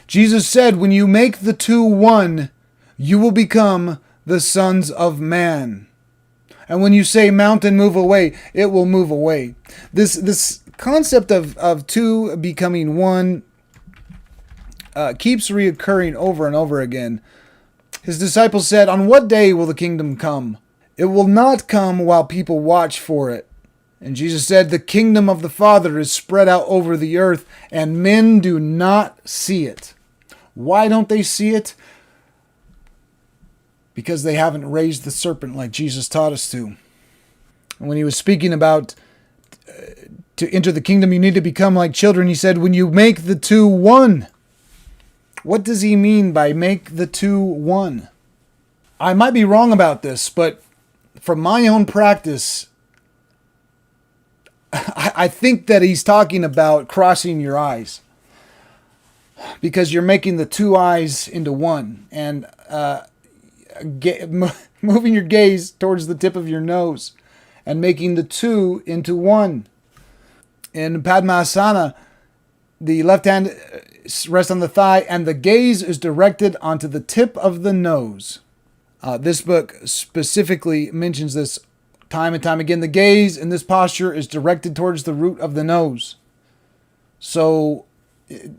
A: Jesus said, when you make the two one, you will become the sons of man. And when you say mountain move away, it will move away. This concept of two becoming one keeps reoccurring over and over again. His disciples said, "On what day will the kingdom come? It will not come while people watch for it." And Jesus said, "The kingdom of the Father is spread out over the earth, and men do not see it." Why don't they see it? Because they haven't raised the serpent like Jesus taught us to. And when he was speaking about to enter the kingdom, you need to become like children, he said, when you make the two one. What does he mean by make the two one? I might be wrong about this, but from my own practice, I think that he's talking about crossing your eyes. Because you're making the two eyes into one. And moving your gaze towards the tip of your nose. And making the two into one. In Padmasana, the left hand rests on the thigh and the gaze is directed onto the tip of the nose. This book specifically mentions this time and time again. The gaze in this posture is directed towards the root of the nose. So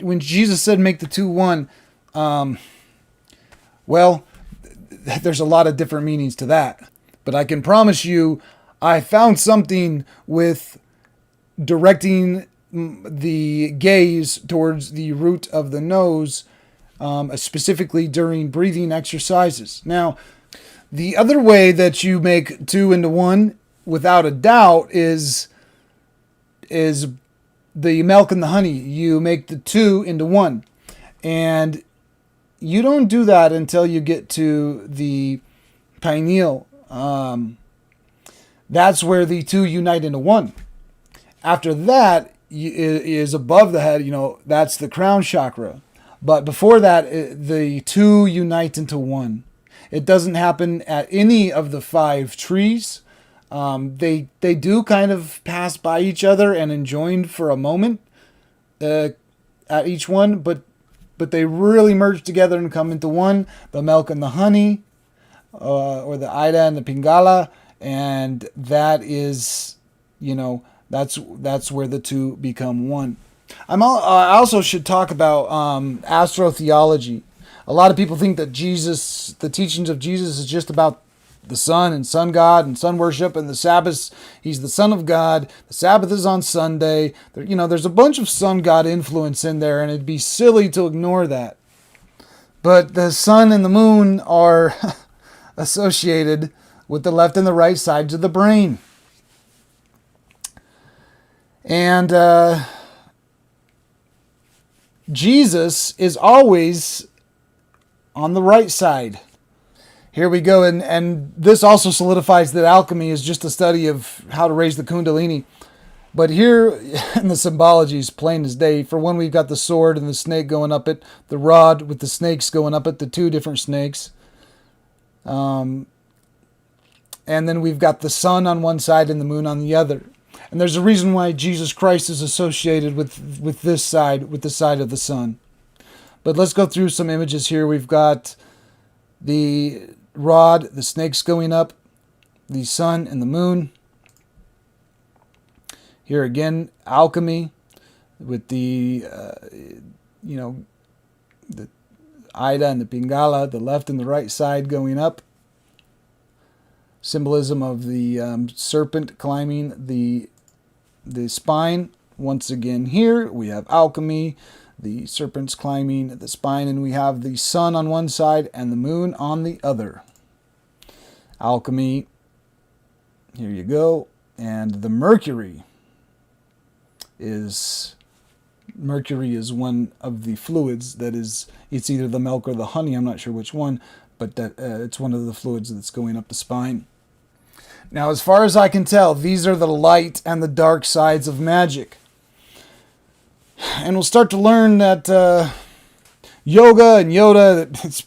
A: when Jesus said make the two one, well, there's a lot of different meanings to that. But I can promise you, I found something with directing the gaze towards the root of the nose, specifically during breathing exercises. Now, the other way that you make two into one, without a doubt, is the milk and the honey. You make the two into one. And you don't do that until you get to the pineal. That's where the two unite into one. After that is above the head, that's the crown chakra. But before that, the two unite into one. It doesn't happen at any of the 5 trees. They do kind of pass by each other and enjoin for a moment at each one, but they really merge together and come into one. The milk and the honey, or the Ida and the Pingala, and that is, that's where the two become one. I also should talk about astrotheology. A lot of people think that the teachings of Jesus is just about the sun and sun god and sun worship and the Sabbath. He's the son of God. The Sabbath is on Sunday. There's a bunch of sun god influence in there, and it'd be silly to ignore that. But the sun and the moon are associated with the left and the right sides of the brain. And Jesus is always on the right side. Here we go, and this also solidifies that alchemy is just a study of how to raise the Kundalini. But here, in the symbology is plain as day. For one, we've got the sword and the snake going up it, the rod with the snakes going up it, the 2 different snakes. And then we've got the sun on one side and the moon on the other. And there's a reason why Jesus Christ is associated with this side, with the side of the sun. But let's go through some images here. We've got the rod, the snakes going up, the sun and the moon. Here again, alchemy with the, the Ida and the Pingala, the left and the right side going up. Symbolism of the serpent climbing the spine. Once again here, we have alchemy, the serpent's climbing the spine, and we have the sun on one side and the moon on the other. Alchemy, here you go. And the Mercury is one of the fluids that is, it's either the milk or the honey, I'm not sure which one, but that it's one of the fluids that's going up the spine. Now, as far as I can tell, these are the light and the dark sides of magic. And we'll start to learn that yoga and Yoda, it's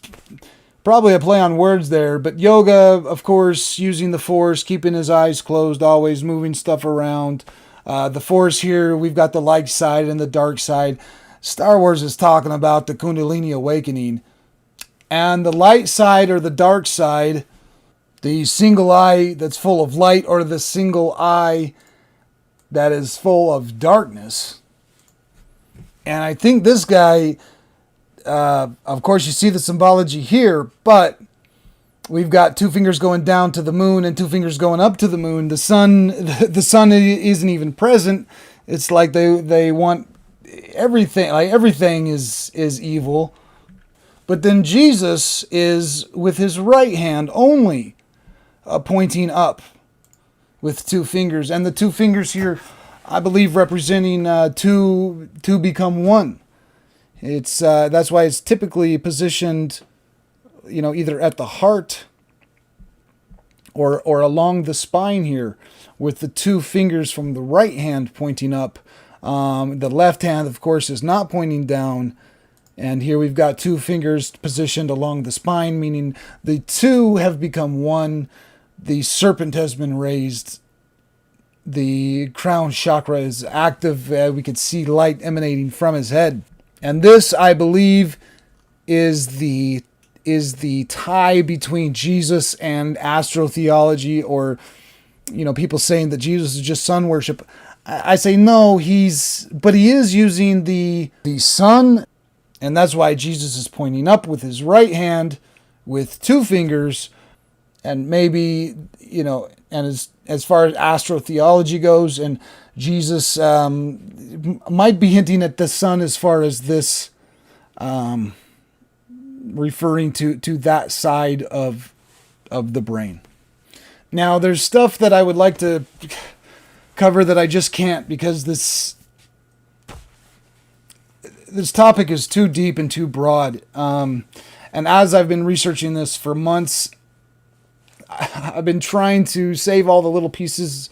A: probably a play on words there, but yoga, of course, using the force, keeping his eyes closed, always moving stuff around. The force here, we've got the light side and the dark side. Star Wars is talking about the Kundalini awakening. And the light side or the dark side, the single eye that's full of light or the single eye that is full of darkness. And I think this guy, of course, you see the symbology here, but we've got two fingers going down to the moon and two fingers going up to the moon. The sun isn't even present. It's like they want everything, like everything is evil. But then Jesus is with his right hand only pointing up with two fingers. And the two fingers here, I believe, representing two become one. It's that's why it's typically positioned, either at the heart or along the spine here, with the two fingers from the right hand pointing up. The left hand, of course, is not pointing down. And here we've got two fingers positioned along the spine, meaning the two have become one. The serpent has been raised. The crown chakra is active. We could see light emanating from his head. And this, I believe, is the tie between Jesus and astrotheology, or people saying that Jesus is just sun worship. I say no, but he is using the sun, and that's why Jesus is pointing up with his right hand with two fingers. And maybe, and as far as astrotheology goes, and Jesus might be hinting at the sun as far as this, referring to that side of the brain. Now, there's stuff that I would like to cover that I just can't, because this topic is too deep and too broad. And as I've been researching this for months, I've been trying to save all the little pieces.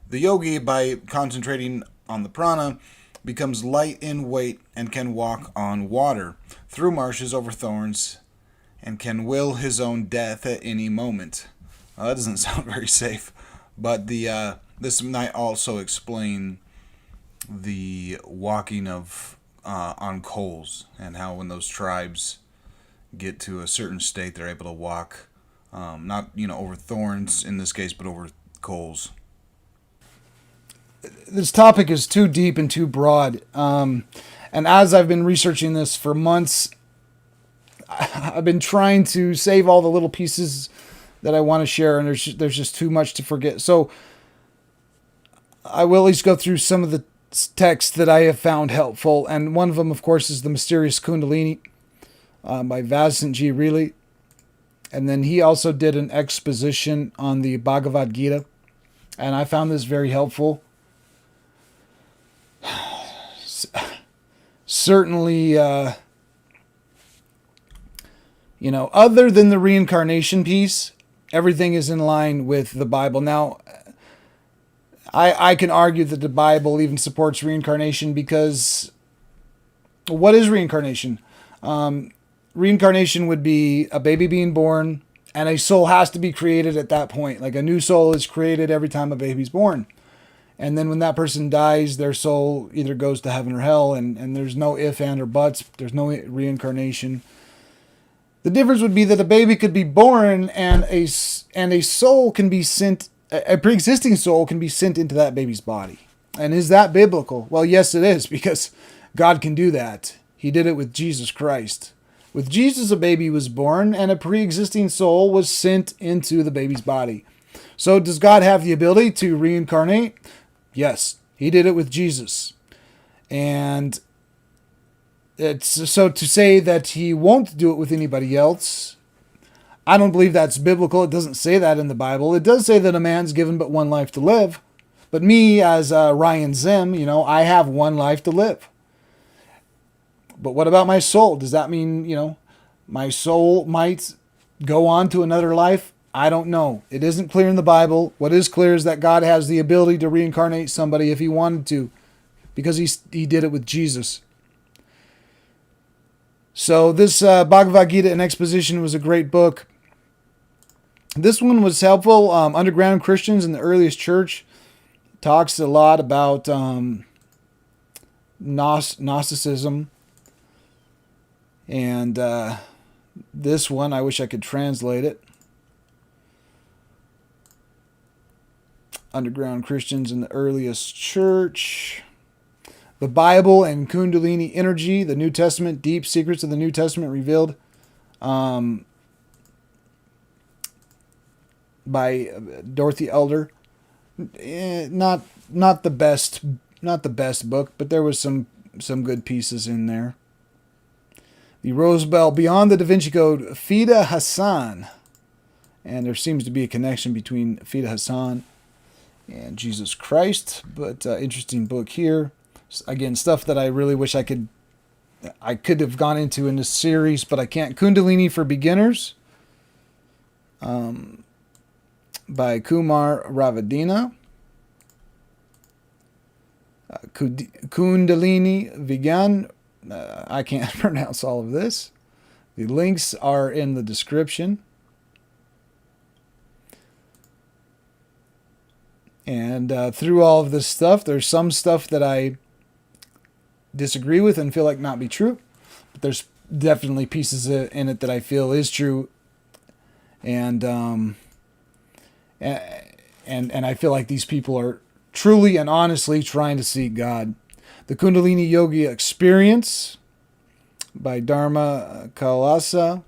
A: The yogi, by concentrating on the prana, becomes light in weight and can walk on water, through marshes over thorns, and can will his own death at any moment. Well, that doesn't sound very safe, but this might also explain the walking of on coals, and how when those tribes get to a certain state, they're able to walk. Not, over thorns in this case, but over coals. This topic is too deep and too broad. And as I've been researching this for months, I've been trying to save all the little pieces that I want to share, and there's just too much to forget. So I will at least go through some of the texts that I have found helpful. And one of them, of course, is The Mysterious Kundalini by Vasant G. Reilly. And then he also did an exposition on the Bhagavad Gita, and I found this very helpful. Certainly, other than the reincarnation piece, everything is in line with the Bible. Now, I can argue that the Bible even supports reincarnation, because what is reincarnation? Reincarnation would be a baby being born, and a soul has to be created at that point. Like, a new soul is created every time a baby's born. And then when that person dies, their soul either goes to heaven or hell, and there's no if, and, or buts. There's no reincarnation. The difference would be that a baby could be born and a soul can be sent, a pre-existing soul can be sent into that baby's body. And is that biblical? Well, yes, it is, because God can do that. He did it with Jesus Christ. With Jesus, a baby was born and a pre-existing soul was sent into the baby's body. So does God have the ability to reincarnate? Yes, he did it with Jesus. And it's so to say that he won't do it with anybody else, I don't believe that's biblical. It doesn't say that in the Bible. It does say that a man's given but one life to live. But me, as Ryan Zehm, I have one life to live. But what about my soul? Does that mean, my soul might go on to another life? I don't know. It isn't clear in the Bible. What is clear is that God has the ability to reincarnate somebody if he wanted to, because he did it with Jesus. So this Bhagavad Gita in Exposition was a great book. This one was helpful. Underground Christians in the earliest church talks a lot about Gnosticism. And this one, I wish I could translate it. Underground Christians in the earliest church. The Bible and Kundalini Energy, the New Testament, Deep Secrets of the New Testament Revealed, by Dorothy Elder. Not the best book, but there was some good pieces in there. The Rosebell Beyond the Da Vinci Code, Fida Hassan, and there seems to be a connection between Fida Hassan and Jesus Christ, but interesting book here. Again, stuff that I really wish I could have gone into in this series, but I can't. Kundalini for Beginners, by Kumar Ravadina. Kundalini Vigyan. I can't pronounce all of this. The links are in the description. And through all of this stuff, there's some stuff that I disagree with and feel like not be true. But there's definitely pieces in it that I feel is true. And I feel like these people are truly and honestly trying to seek God. The Kundalini Yogi Experience by Dharma Kalasa.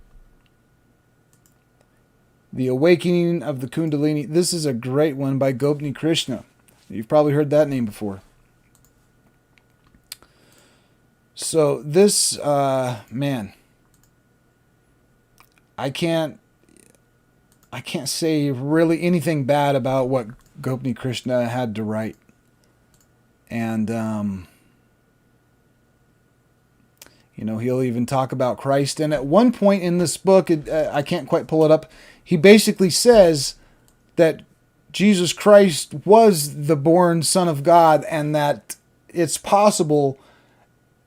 A: The Awakening of the Kundalini. This is a great one by Gopni Krishna. You've probably heard that name before. So this, man, I can't say really anything bad about what Gopni Krishna had to write. And, he'll even talk about Christ. And at one point in this book, I can't quite pull it up, he basically says that Jesus Christ was the born Son of God, and that it's possible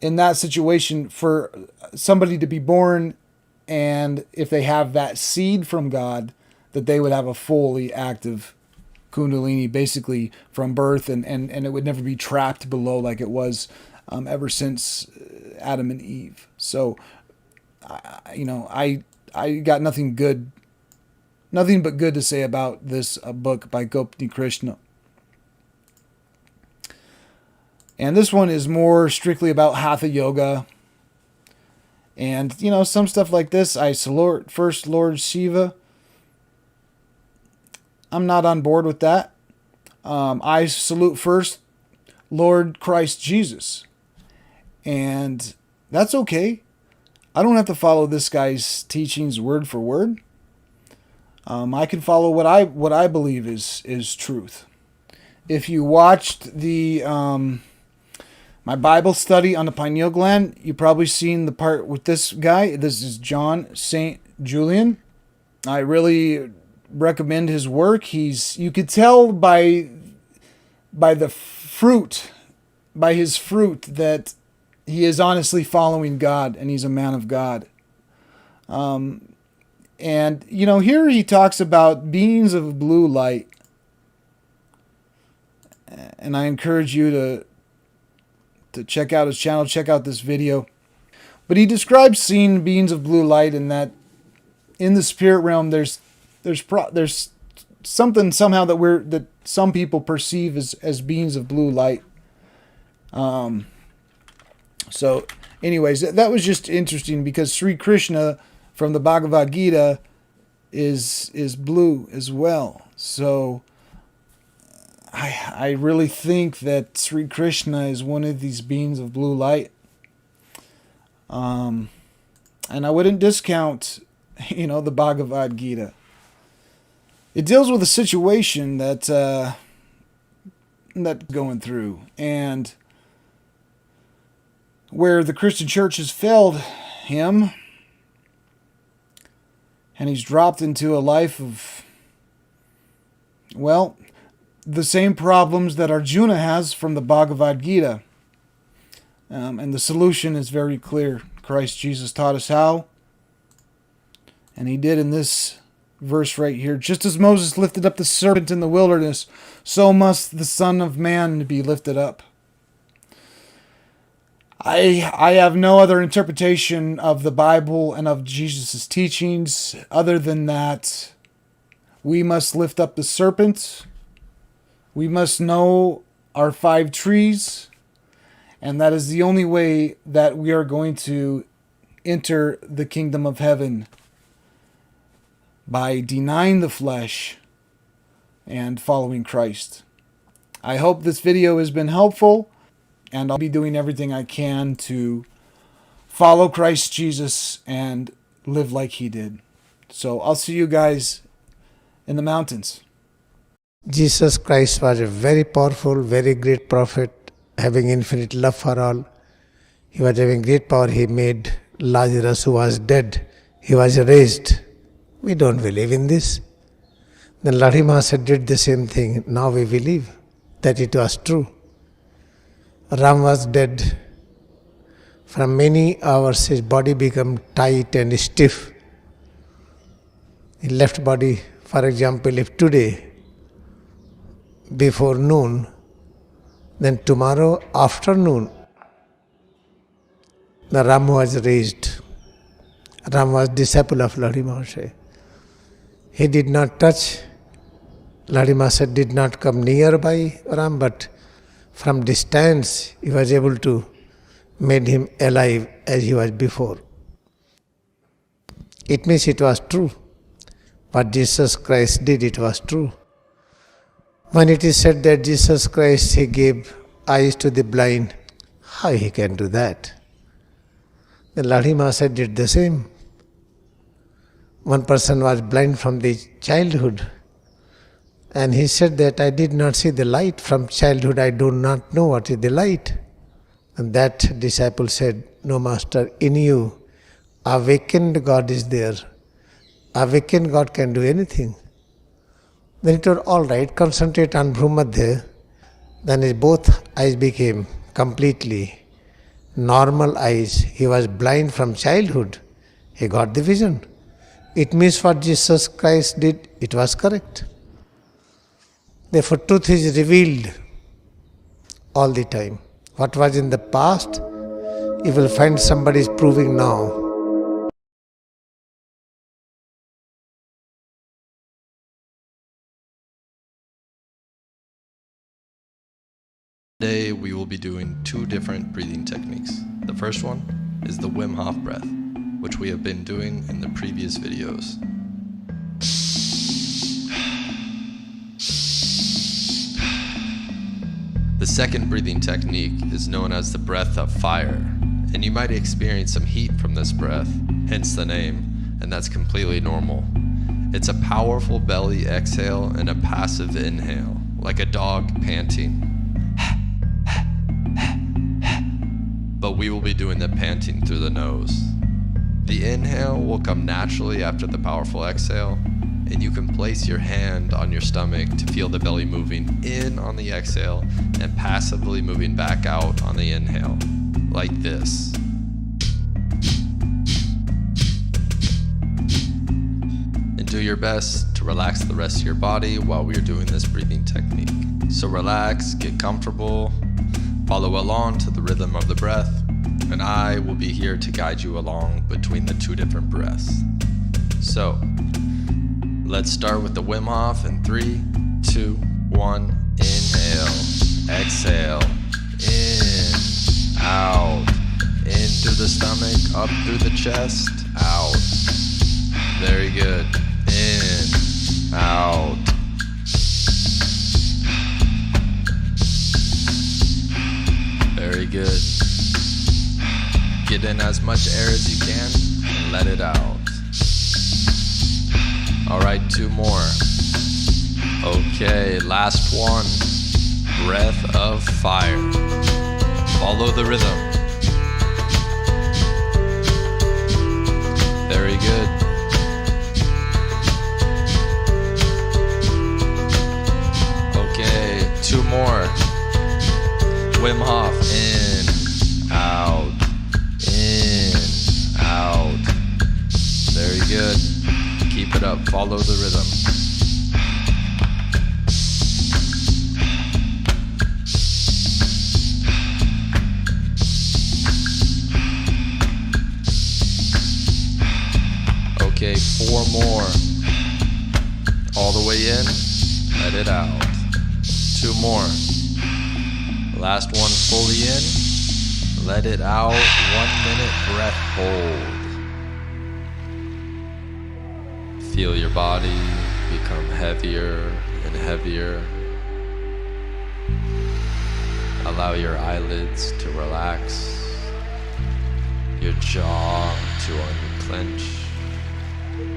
A: in that situation for somebody to be born, and if they have that seed from God, that they would have a fully active Kundalini basically from birth, and it would never be trapped below like it was ever since Adam and Eve. So, I got nothing but good to say about this book by Gopni Krishna. And this one is more strictly about Hatha Yoga. And, some stuff like this, I salute first Lord Shiva. I'm not on board with that. I salute first Lord Christ Jesus. And that's okay. I don't have to follow this guy's teachings word for word. I can follow what I believe is truth. If you watched the my Bible study on the pineal gland, you probably seen the part with this guy. This is John St. Julian. I really recommend his work. You could tell by his fruit that he is honestly following God, and he's a man of God. And here he talks about beings of blue light. and I encourage you to check out his channel, check out this video. But he describes seeing beings of blue light, and that in the spirit realm there's something somehow that some people perceive as beings of blue light. So anyways, that was just interesting because Sri Krishna from the Bhagavad Gita is blue as well. So I really think that Sri Krishna is one of these beings of blue light. And I wouldn't discount, the Bhagavad Gita. It deals with a situation that's going through, and where the Christian church has failed him, and he's dropped into a life of, the same problems that Arjuna has from the Bhagavad Gita. And the solution is very clear. Christ Jesus taught us how, and he did in this verse right here. Just as Moses lifted up the serpent in the wilderness, so must the Son of Man be lifted up. I have no other interpretation of the Bible and of Jesus' teachings other than that we must lift up the serpent. We must know our 5 trees. And that is the only way that we are going to enter the kingdom of heaven, by denying the flesh and following Christ. I hope this video has been helpful, and I'll be doing everything I can to follow Christ Jesus and live like he did. So I'll see you guys in the mountains.
E: Jesus Christ was a very powerful, very great prophet, having infinite love for all. He was having great power. He made Lazarus, who was dead, he was raised. We don't believe in this. Then Ladi Master did the same thing. Now we believe that it was true. Ram was dead. From many hours his body became tight and stiff. His left body, for example, if today before noon, then tomorrow afternoon, the Ram was raised. Ram was disciple of Ladi Maharshi. He did not touch. Ladi Maharshi did not come nearby Ram, but from distance he was able to make him alive as he was before. It means it was true. What Jesus Christ did, it was true. When it is said that Jesus Christ, he gave eyes to the blind, how he can do that? The Ladi Maharshi did the same. One person was blind from the childhood, and he said that I did not see the light from childhood, I do not know what is the light. And that disciple said, no master, in you, awakened God is there. Awakened God can do anything. Then it was all right, concentrate on Bhrumadhya. Then his both eyes became completely normal eyes. He was blind from childhood. He got the vision. It means what Jesus Christ did, it was correct. Therefore, truth is revealed all the time. What was in the past, you will find somebody is proving now.
B: Today we will be doing 2 different breathing techniques. The first one is the Wim Hof breath, which we have been doing in the previous videos. The second breathing technique is known as the breath of fire, and you might experience some heat from this breath, hence the name, and that's completely normal. It's a powerful belly exhale and a passive inhale, like a dog panting. But we will be doing the panting through the nose. The inhale will come naturally after the powerful exhale, and you can place your hand on your stomach to feel the belly moving in on the exhale and passively moving back out on the inhale, like this. And do your best to to relax the rest of your body while we are doing this breathing technique. So relax, get comfortable, follow along to the rhythm of the breath, and I will be here to guide you along between the two different breaths. So, let's start with the Wim Hof in 3, 2, 1. Inhale, exhale, in, out, in through the stomach, up through the chest, out. Very good. In, out. Very good. Get in as much air as you can and let it out. Alright, 2 more. Okay, last one. Breath of fire. Follow the rhythm. Very good. Okay, 2 more. Wim Hof, in, out, in, out. Very good. Keep it up, follow the rhythm. Okay, 4 more. All the way in, let it out. 2 more. Last one fully in, let it out. 1 minute breath hold. Feel your body become heavier and heavier. Allow your eyelids to relax, your jaw to unclench,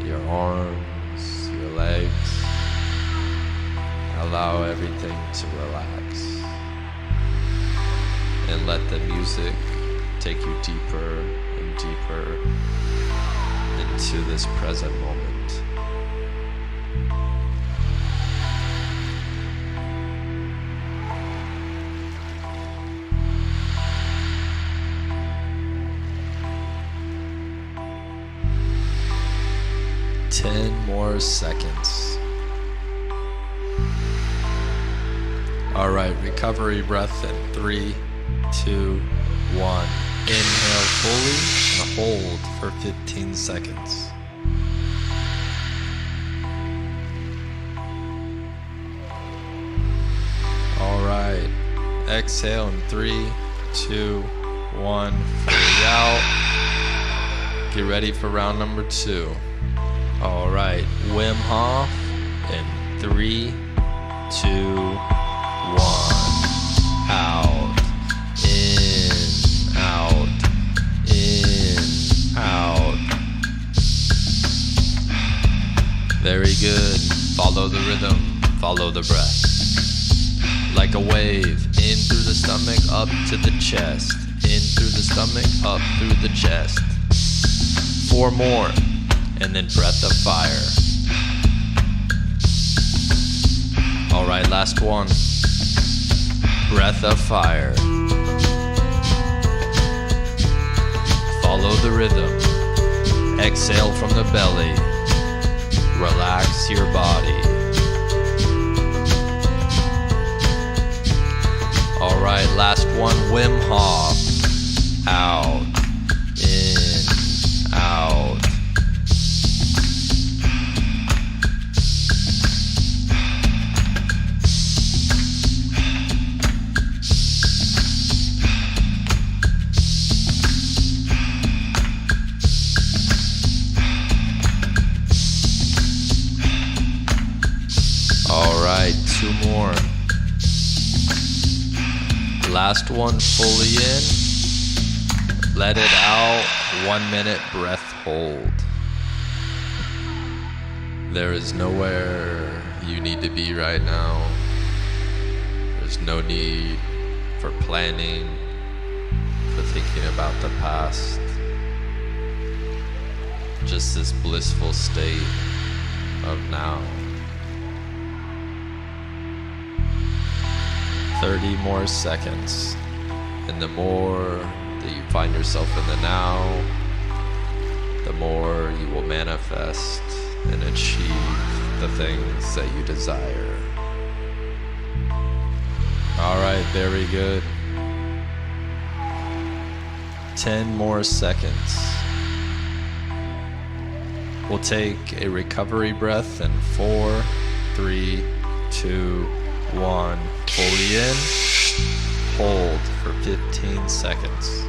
B: your arms, your legs. Allow everything to relax. And let the music take you deeper and deeper into this present moment. Ten more seconds. All right, recovery breath in 3, 2, 1. Inhale fully and hold for 15 seconds. All right, exhale in 3, 2, 1. Fully out. Get ready for round number 2. All right, Wim Hof in 3, 2, 1. Out, in, out, in, out. Very good. Follow the rhythm, follow the breath. Like a wave, in through the stomach, up to the chest. In through the stomach, up through the chest. 4 more. And then breath of fire. All right, last one. Breath of fire. Follow the rhythm. Exhale from the belly. Relax your body. All right, last one. Wim Hof. Out. In. Out. Alright, 2 more. Last one fully in. Let it out. 1 minute breath hold. There is nowhere you need to be right now. There's no need for planning, for thinking about the past. Just this blissful state of now. 30 more seconds. And the more that you find yourself in the now, the more you will manifest and achieve the things that you desire. All right, very good. 10 more seconds. We'll take a recovery breath in 4, 3, 2, 1. Fully in. Hold for 15 seconds.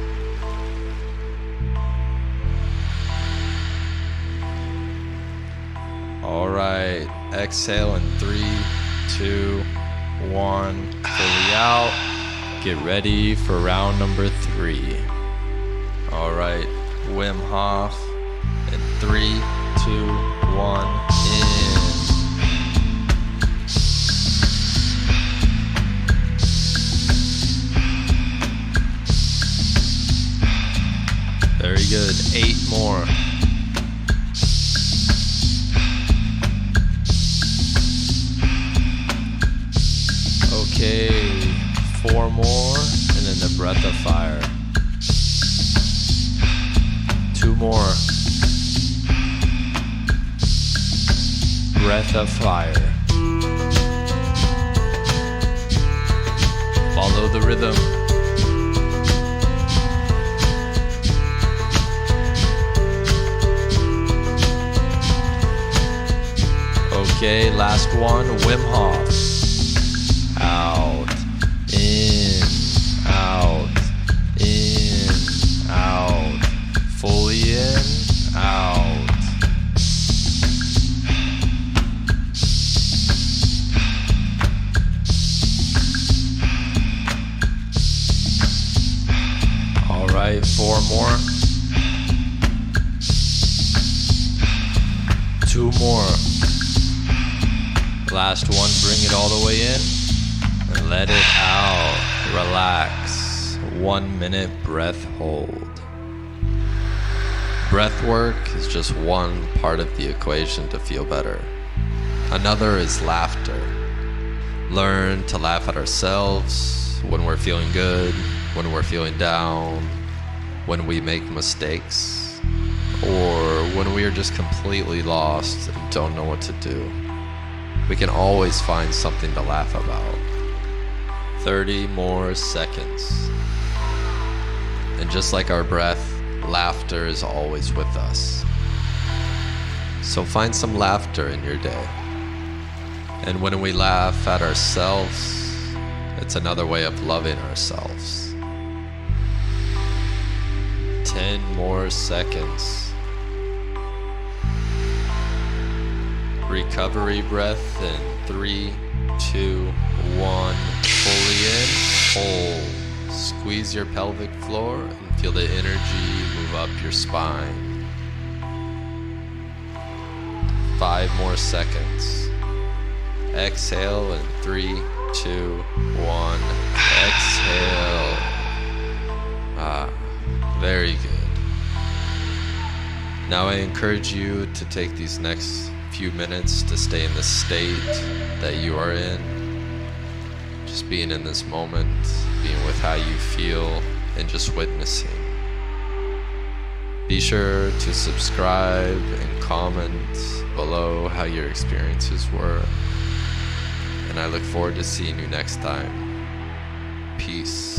B: All right, exhale in 3, 2, 1. Fully out. Get ready for round number 3. All right, Wim Hof in 3, 2, 1, in. Very good. 8 more. Okay, 4 more, and then the breath of fire. 2 more. Breath of fire. Follow the rhythm. Okay, last one, Wim Hof. Out, in, out, in, out. Fully in, out. All right, 4 more. 2 more. Last one, bring it all the way in and let it out. Relax. 1 minute breath hold. Breath work is just one part of the equation to feel better. Another is laughter. Learn to laugh at ourselves when we're feeling good, when we're feeling down, when we make mistakes, or when we are just completely lost and don't know what to do. We can always find something to laugh about. 30 more seconds. And just like our breath, laughter is always with us. So find some laughter in your day. And when we laugh at ourselves, it's another way of loving ourselves. 10 more seconds. Recovery breath in 3, 2, 1. Fully in. Hold. Squeeze your pelvic floor and feel the energy move up your spine. 5 more seconds. Exhale in 3, 2, 1. Exhale. Very good. Now I encourage you to take these next few minutes to stay in the state that you are in. Just being in this moment, being with how you feel, and just witnessing. Be sure to subscribe and comment below how your experiences were. And I look forward to seeing you next time. Peace.